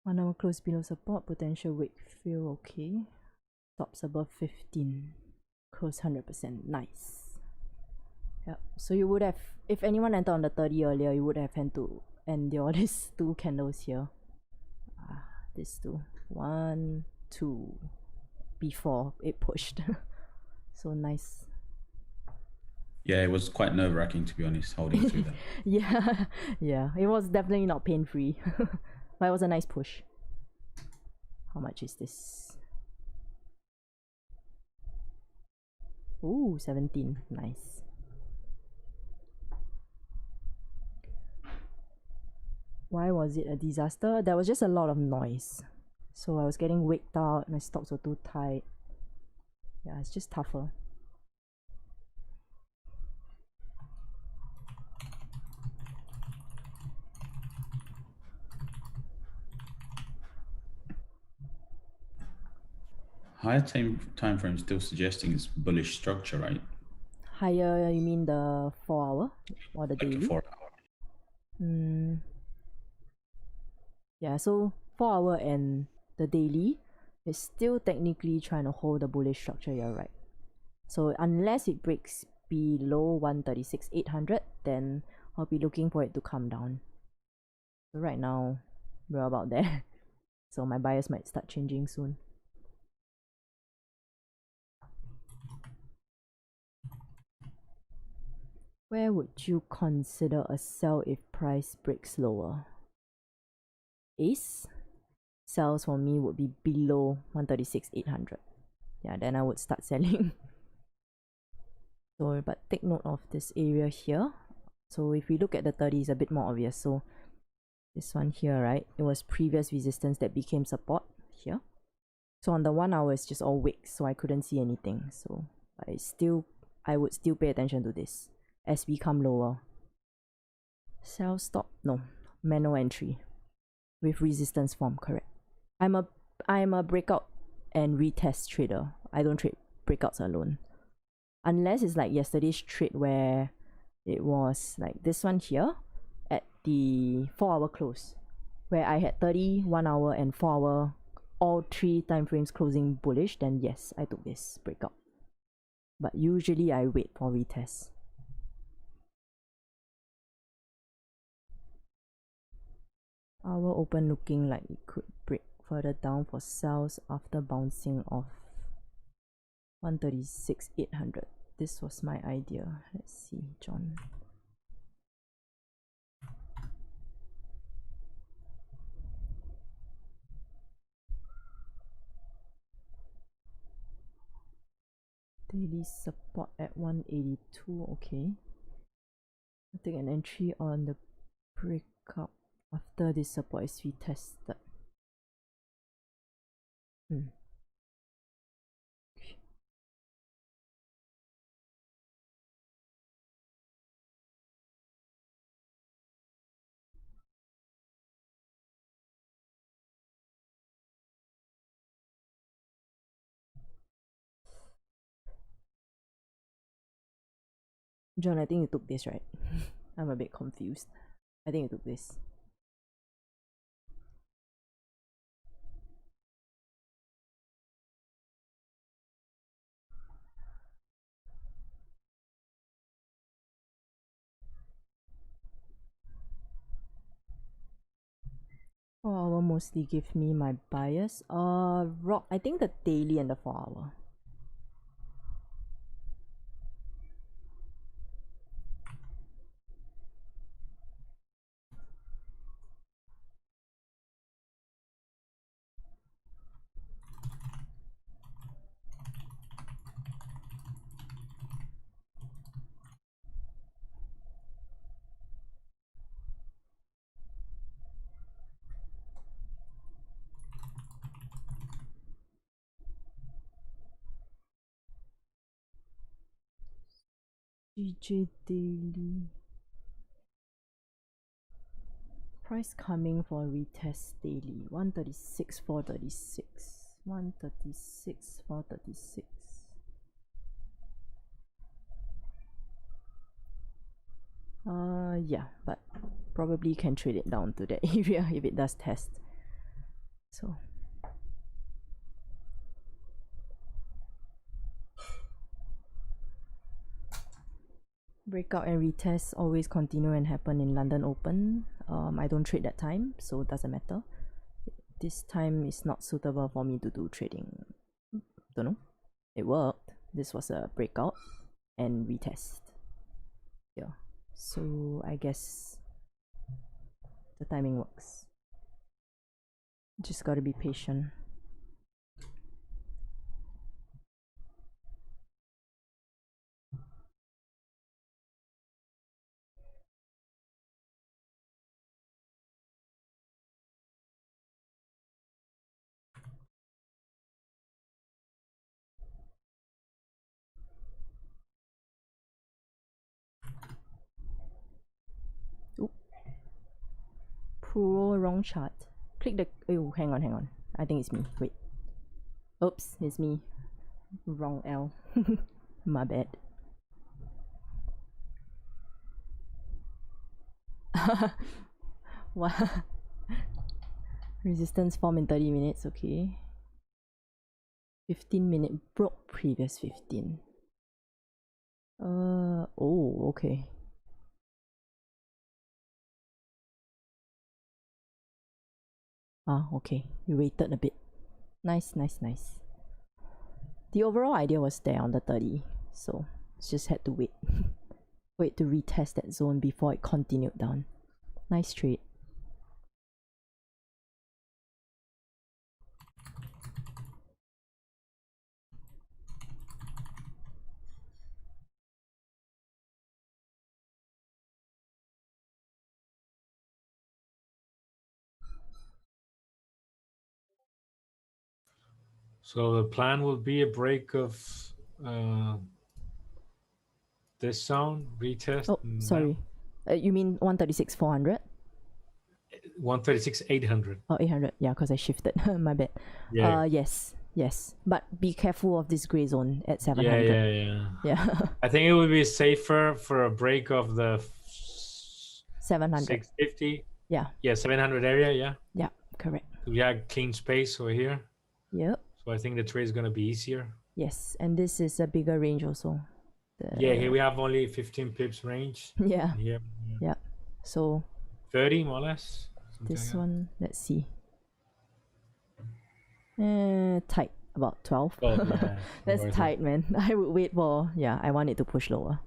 1 hour close below support. Potential wick feel okay. Stops above 15. Close 100%. Nice. Yep. So you would have, if anyone entered on the 30 earlier, you would have had to endure these 2 candles here. These 2. 1, 2. Before it pushed. So nice. Yeah, it was quite nerve-wracking, to be honest, holding through that. Yeah, it was definitely not pain-free. But it was a nice push. How much is this? Ooh, 17. Nice. Why was it a disaster? There was just a lot of noise. So I was getting wicked out, my stops were too tight. Yeah, it's just tougher. Higher time frame still suggesting it's bullish structure, right? Higher, you mean the 4 hour or the daily? The 4 hour. Yeah, so 4 hour and the daily is still technically trying to hold the bullish structure, you're right. So unless it breaks below 136,800, then I'll be looking for it to come down. So right now, we're about there. So my bias might start changing soon. Where would you consider a sell if price breaks lower? Ace? Sells for me would be below 136,800. Yeah, then I would start selling. So, but take note of this area here. So if we look at the 30, it's a bit more obvious. So this one here, right? It was previous resistance that became support here. So on the 1 hour, it's just all wicks, so I couldn't see anything. So I would still pay attention to this as we come lower. Sell stop, no, manual entry with resistance form, correct. I'm a breakout and retest trader. I don't trade breakouts alone. Unless it's like yesterday's trade where it was like this one here at the 4-hour close, where I had 30, 1 hour and 4 hour, all 3 time frames closing bullish, then yes, I took this breakout. But usually I wait for retest. Hour open looking like it could break further down for sells after bouncing off 136,800. This was my idea. Let's see, John. Daily support at 182. Okay. I'll take an entry on the breakout after this support is retested. Okay. John, I think you took this, right? I'm a bit confused. I think you took this. I will mostly give me my bias. Rock, I think the daily and the 4-hour. GJ daily. Price coming for retest daily. 136, 436. 136, 436. Yeah, but probably can trade it down to that area if it does test. So breakout and retest always continue and happen in London Open. I don't trade that time, so it doesn't matter. This time is not suitable for me to do trading. Don't know. It worked. This was a breakout and retest. Yeah. So I guess the timing works. Just gotta be patient. Pro wrong chart. Click the. Oh, hang on. I think it's me. Wait. Oops, it's me. Wrong L. My bad. What? Resistance form in 30 minutes, okay. 15-minute broke previous 15. Oh, okay. Ah, okay. You waited a bit. Nice, nice, nice. The overall idea was there on the 30, so just had to wait. Wait to retest that zone before it continued down. Nice trade. So the plan will be a break of this zone, retest. Oh, sorry. You mean 136 400? 136 800. Oh, 800. Yeah, because I shifted. My bad. Yeah. Yes, yes. But be careful of this gray zone at 700. Yeah. Yeah. I think it would be safer for a break of the 700. 650. Yeah. Yeah, 700 area. Yeah. Yeah, correct. We have clean space over here. Yep. So I think the trade is going to be easier. Yes, and this is a bigger range also. Yeah, here we have only 15 pips range. Yeah. Here. Yeah. So 30 more or less. this one, let's see. Tight, about 12. 12, yeah. That's tight, man. I would wait for, yeah, I want it to push lower.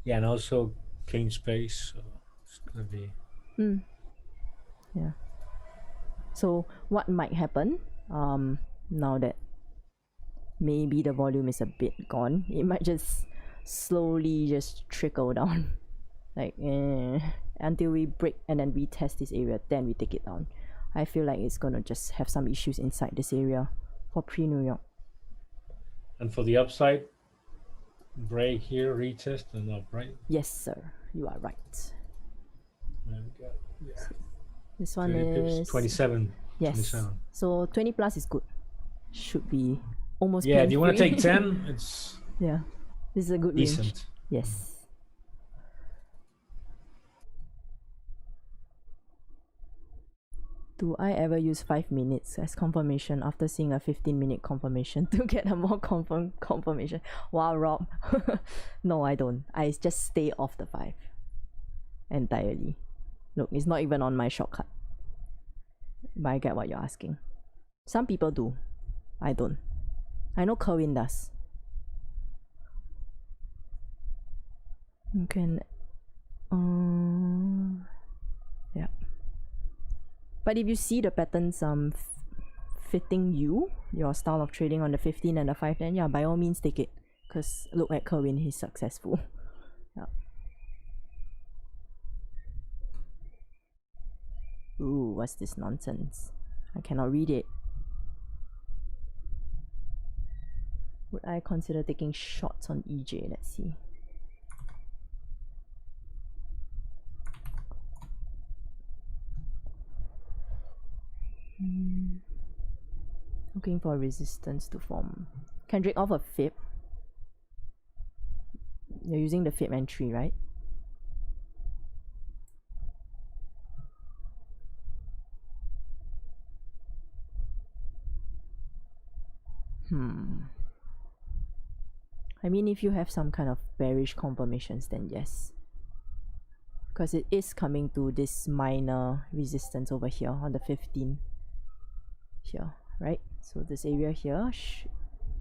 Yeah, and also clean space. So it's going to be... Yeah. So what might happen now that maybe the volume is a bit gone, it might just slowly just trickle down. Like until we break and then retest this area, then we take it down. I feel like it's gonna just have some issues inside this area for pre-New York. And for the upside, break here, retest, and up, right? Yes, sir. You are right. There we go. Yeah. This one is 27. Yes. 27. So 20 plus is good. Should be almost. Yeah. Do you want to take 10? It's yeah. This is a good decent. range. Yes. Do I ever use 5 minutes as confirmation after seeing a 15-minute confirmation to get a more confirmation? Wow, Rob. No, I don't. I just stay off the 5 entirely. Look, it's not even on my shortcut. But I get what you're asking. Some people do. I don't. I know Kerwin does. You can... yeah. But if you see the patterns fitting your style of trading on the 15 and the 5, then yeah, by all means take it. Because look at Kerwin, he's successful. Yeah. Ooh, what's this nonsense? I cannot read it. Would I consider taking shots on EJ? Let's see. Looking for resistance to form. Can break off a fib. You're using the fib entry, right? I mean, if you have some kind of bearish confirmations, then yes. Because it is coming to this minor resistance over here on the 15. Here, right? So this area here,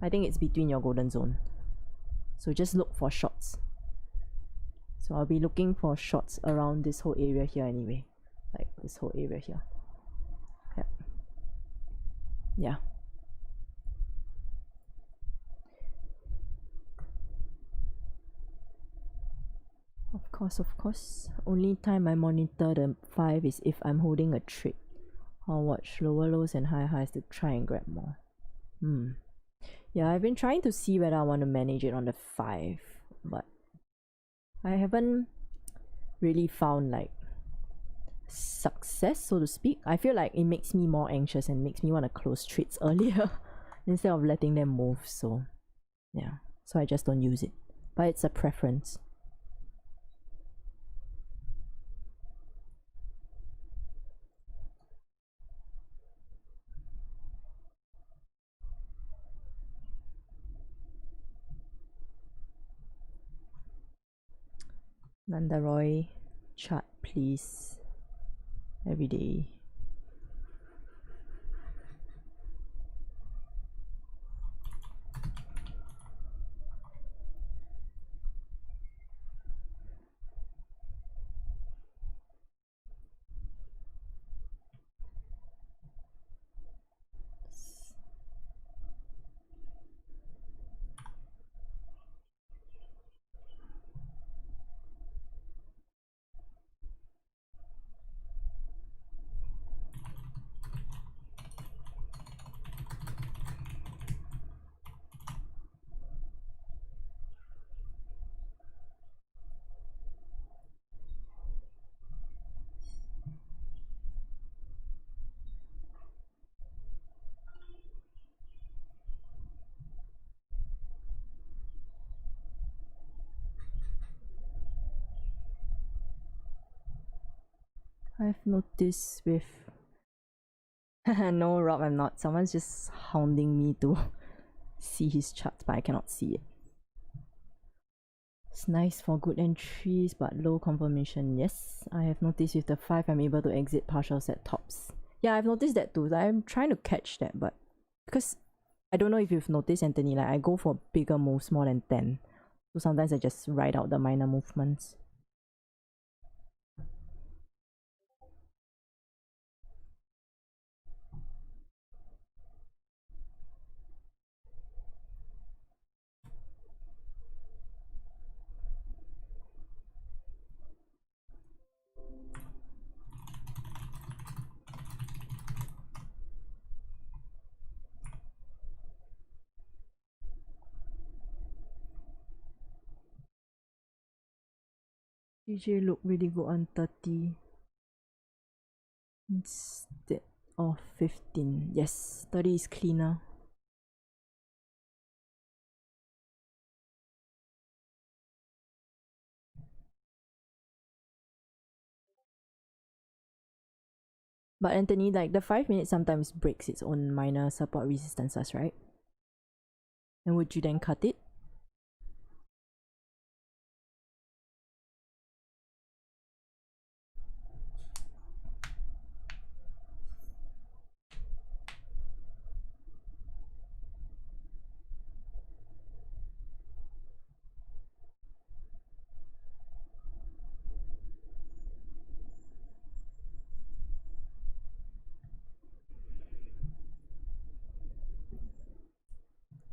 I think it's between your golden zone. So just look for shots. So I'll be looking for shots around this whole area here anyway. Like this whole area here. Yeah. Yeah. Of course. Only time I monitor the 5 is if I'm holding a trade. I'll watch lower lows and higher highs to try and grab more. Yeah, I've been trying to see whether I want to manage it on the 5, but I haven't really found like success, so to speak. I feel like it makes me more anxious and makes me want to close trades earlier instead of letting them move. So yeah, so I just don't use it, but it's a preference. Nandaroy chart, please. Every day. I've noticed with no, Rob, I'm not. Someone's just hounding me to see his charts, but I cannot see it. It's nice for good entries, but low confirmation. Yes, I have noticed with the 5, I'm able to exit partials at tops. Yeah, I've noticed that too. I'm trying to catch that, but because I don't know if you've noticed, Anthony, like I go for bigger moves, more than 10. So sometimes I just ride out the minor movements. DJ look really good on 30 instead of 15. Yes, 30 is cleaner. But Anthony, like the 5 minutes sometimes breaks its own minor support resistances, right? And would you then cut it?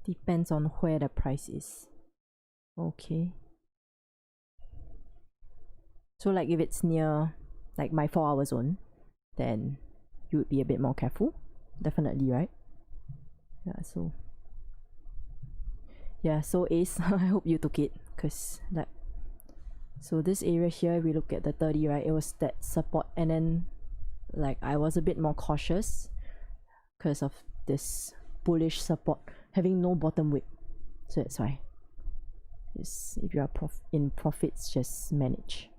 Depends on where the price is. Okay. So like if it's near like my 4-hour zone, then you would be a bit more careful. Definitely, right? Yeah, so yeah, so Ace, I hope you took it, because like, so this area here, we look at the 30, right? It was that support, and then like I was a bit more cautious because of this bullish support having no bottom wick. So that's why. Just, if you are in profits, just manage.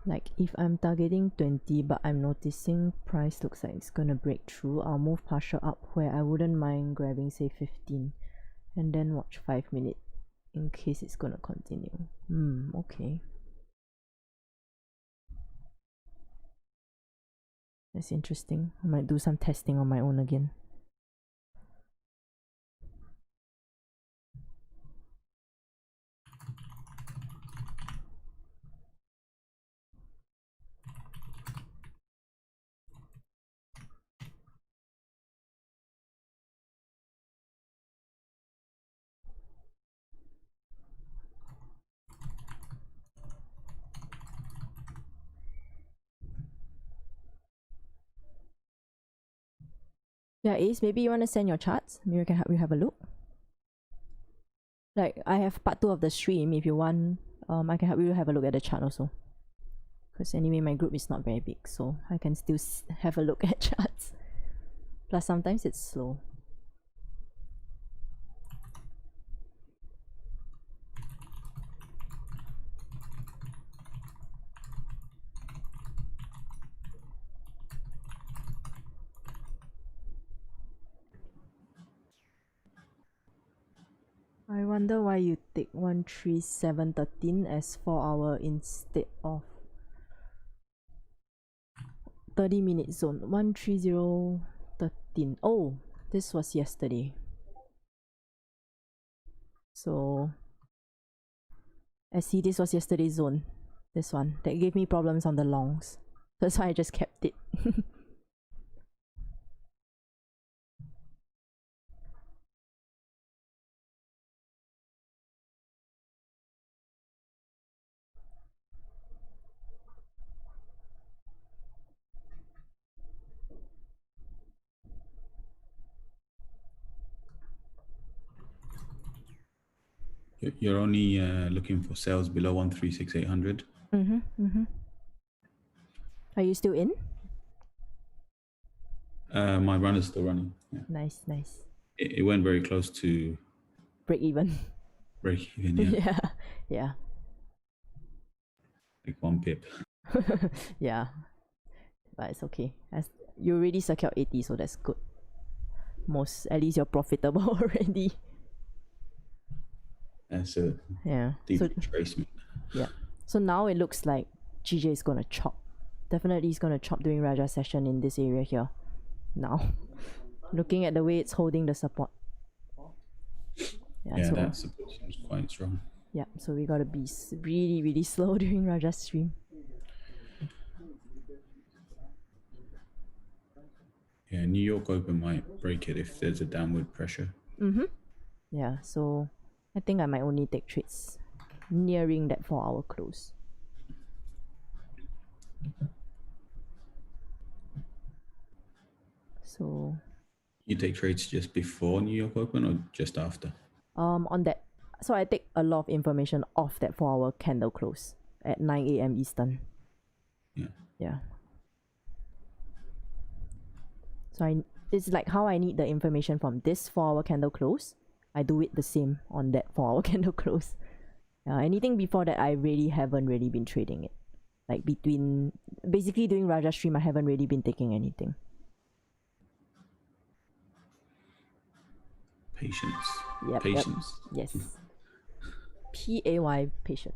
Like if I'm targeting 20 but I'm noticing price looks like it's gonna break through, I'll move partial up where I wouldn't mind grabbing say 15 and then watch 5 minutes in case it's gonna continue. Okay. That's interesting. I might do some testing on my own again. Yeah, Ace, maybe you want to send your charts? Maybe I can help you have a look. Like, I have part 2 of the stream. If you want, I can help you have a look at the chart also. Because anyway, my group is not very big, so I can still have a look at charts. Plus, sometimes it's slow. I wonder why you take 137.13 as 4-hour instead of 30-minute zone. 130.13. Oh, this was yesterday. So I see this was yesterday's zone. This one. That gave me problems on the longs. That's why I just kept it. You're only looking for sales below 136,800. Are you still in? My run is still running. Yeah. Nice, nice. It went very close to Break even. break even. Yeah. Yeah, yeah. Like 1 pip. Yeah. But it's okay. As you already secured 80, so that's good. At least you're profitable already. That's a Yeah. deep So retracement. yeah. So now it looks like GJ is gonna chop. Definitely he's gonna chop during Raja session in this area here. Now. Looking at the way it's holding the support. Yeah, so, that support seems quite strong. yeah, so we gotta be really, really slow during Raja's stream. Yeah, New York Open might break it if there's a downward pressure. Yeah, so I think I might only take trades nearing that 4-hour close. So You take trades just before New York Open or just after? on that, so I take a lot of information off that 4-hour candle close at 9 a.m. Eastern. Yeah. Yeah. So it's like how I need the information from this 4-hour candle close. I do it the same on that 4-hour candle close. Anything before that, I really haven't really been trading it. Like basically during Raja stream, I haven't really been taking anything. Patience. Yep, Patience. Yep. Yes. PAY patience.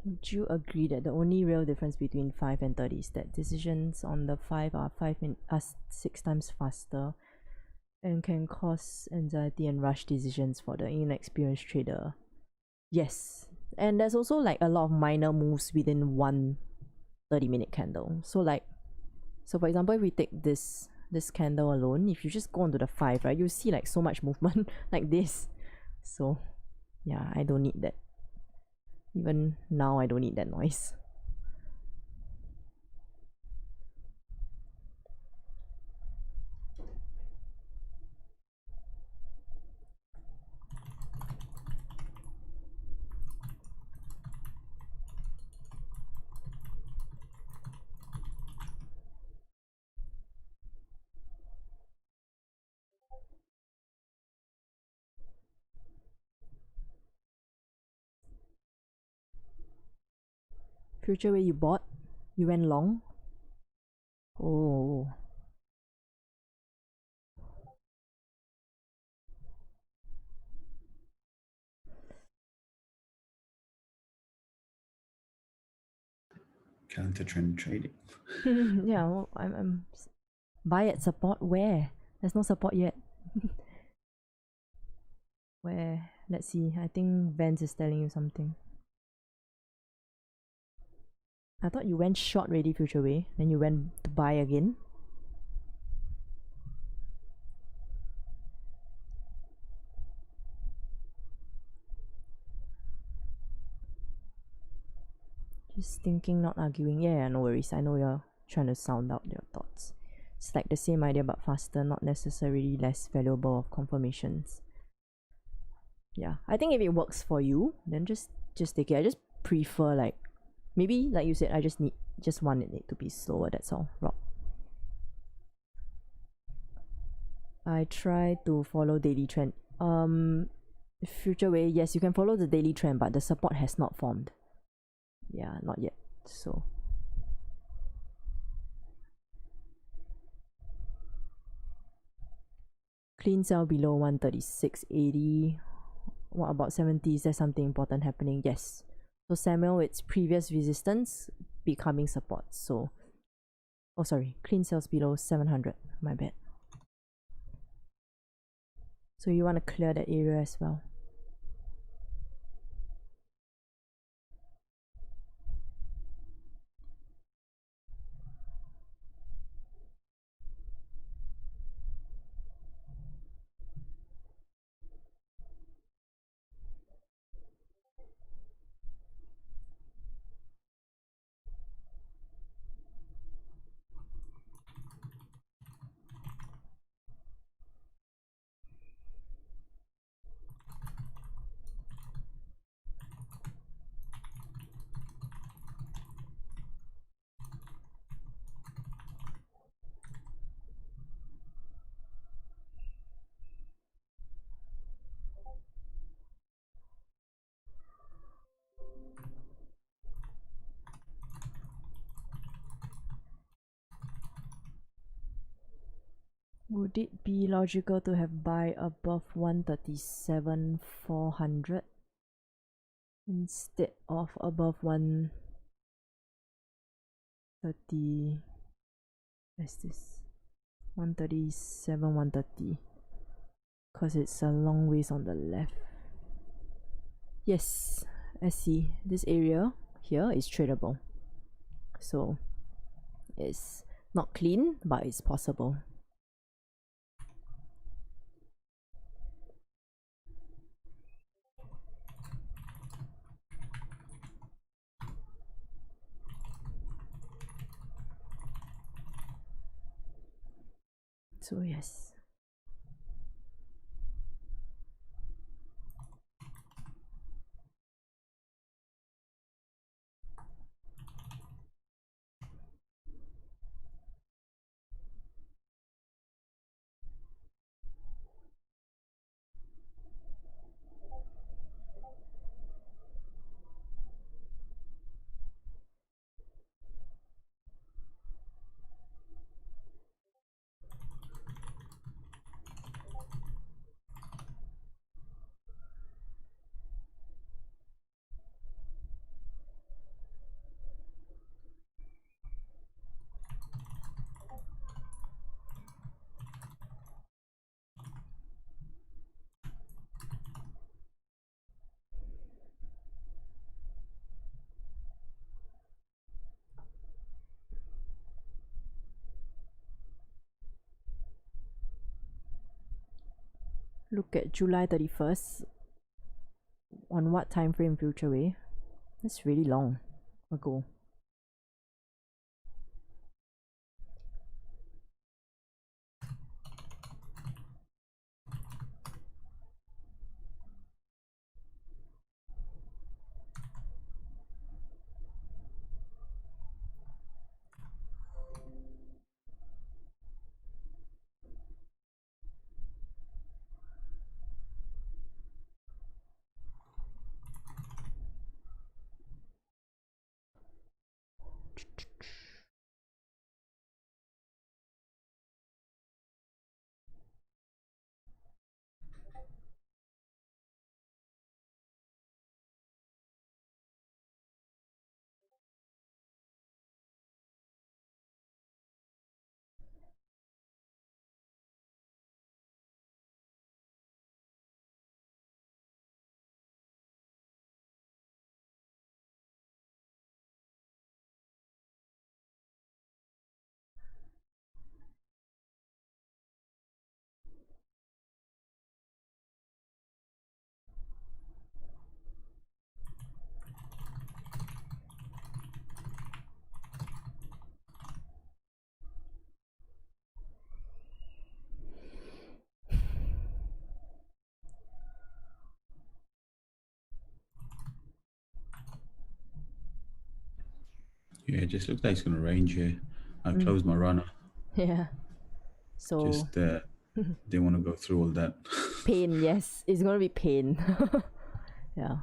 Would you agree that the only real difference between 5 and 30 is that decisions on the 5 are 6 times faster and can cause anxiety and rush decisions for the inexperienced trader? Yes. And there's also like a lot of minor moves within one 30-minute candle. So for example, if we take this candle alone, if you just go onto the 5, right, you'll see like so much movement like this. So yeah, I don't need that. Even now, I don't need that noise. Future way you bought? You went long? Oh. Counter trend trading. Yeah, well, I'm buy at support where? There's no support yet. Where? Let's see. I think Vance is telling you something. I thought you went short ready future way, then you went to buy again. Just thinking, not arguing. Yeah, no worries. I know you're trying to sound out your thoughts. It's like the same idea but faster, not necessarily less valuable of confirmations. Yeah, I think if it works for you, then just take it. I just prefer like maybe like you said, I just want it to be slower. That's all. Rob. I try to follow daily trend. Future way, yes, you can follow the daily trend, but the support has not formed. Yeah, not yet. So clean sell below 136.80. What about 70? Is there something important happening? Yes. So Samuel, it's previous resistance becoming support. So oh sorry, clean sales below 700. My bad. So you want to clear that area as well. Would it be logical to have buy above 137,400 instead of above 130? What's this? 137, 130. Because it's a long ways on the left. Yes, I see. This area here is tradable. So it's not clean, but it's possible. So yes. Look at July 31st. On what time frame, future way? That's really long ago. Yeah, it just looks like it's going to range here. I closed my runner. Yeah. So Just didn't want to go through all that. pain, yes. It's gonna be pain. Yeah.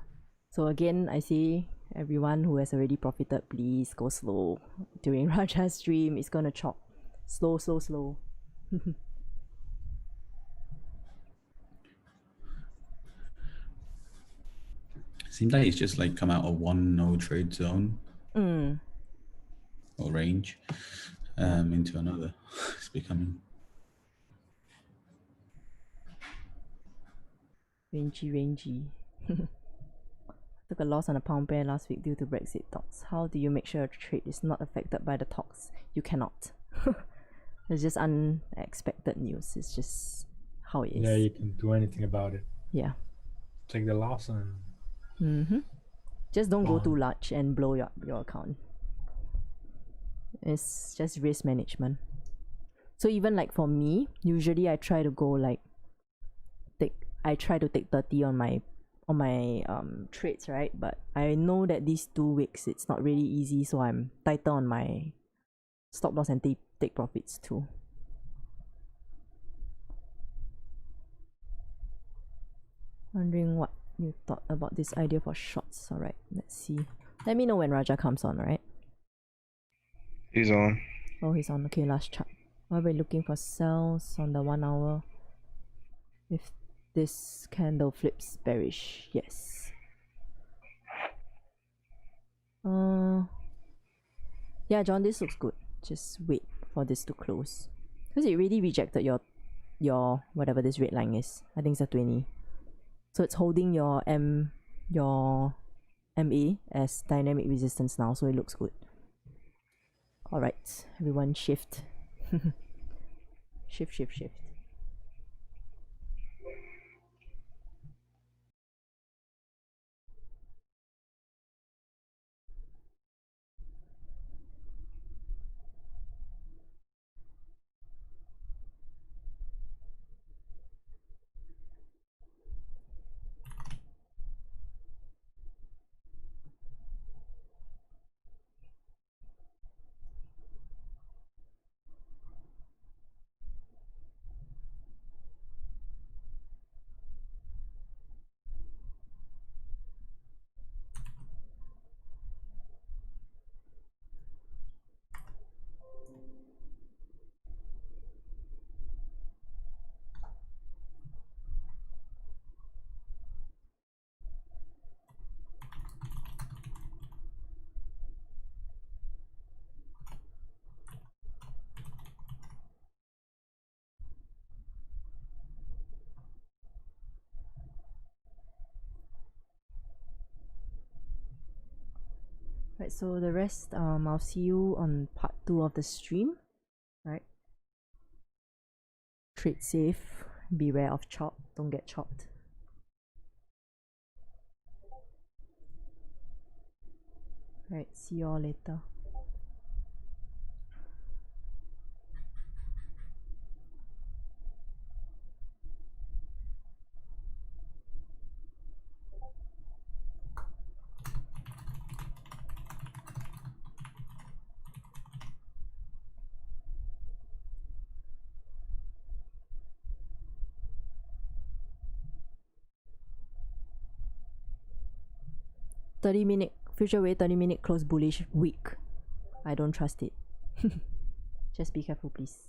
So again, I see everyone who has already profited, please go slow. During Raja's stream, it's gonna chop. Slow, slow, slow. Seems like it's just like come out of one no trade zone or range into another. It's becoming Rangy. Took a loss on a pound pair last week due to Brexit talks. How do you make sure a trade is not affected by the talks? You cannot. It's just unexpected news. It's just how it is. Yeah, you can do anything about it. Yeah. Take the loss and Just don't go too large and blow your account. It's just risk management. So even like for me, usually I try to go like take 30 on my trades, right? But I know that these 2 weeks it's not really easy, so I'm tighter on my stop loss and take profits too. Wondering what you thought about this idea for shorts. Alright, let's see. Let me know when Raja comes on, alright? He's on. Oh, he's on. Okay, last chart. While we're looking for sells on the 1 hour, if this candle flips bearish, yes. Yeah, John, this looks good. Just wait for this to close, because it really rejected your whatever this red line is. I think it's a 20. So it's holding your MA as dynamic resistance now, so it looks good. Alright, everyone shift. Shift, shift, shift. Right, so the rest, I'll see you on part 2 of the stream. Right. Trade safe. Beware of chop. Don't get chopped. Right, see you all later. .30-minute future way, 30-minute close bullish weak. I don't trust it. Just be careful, please.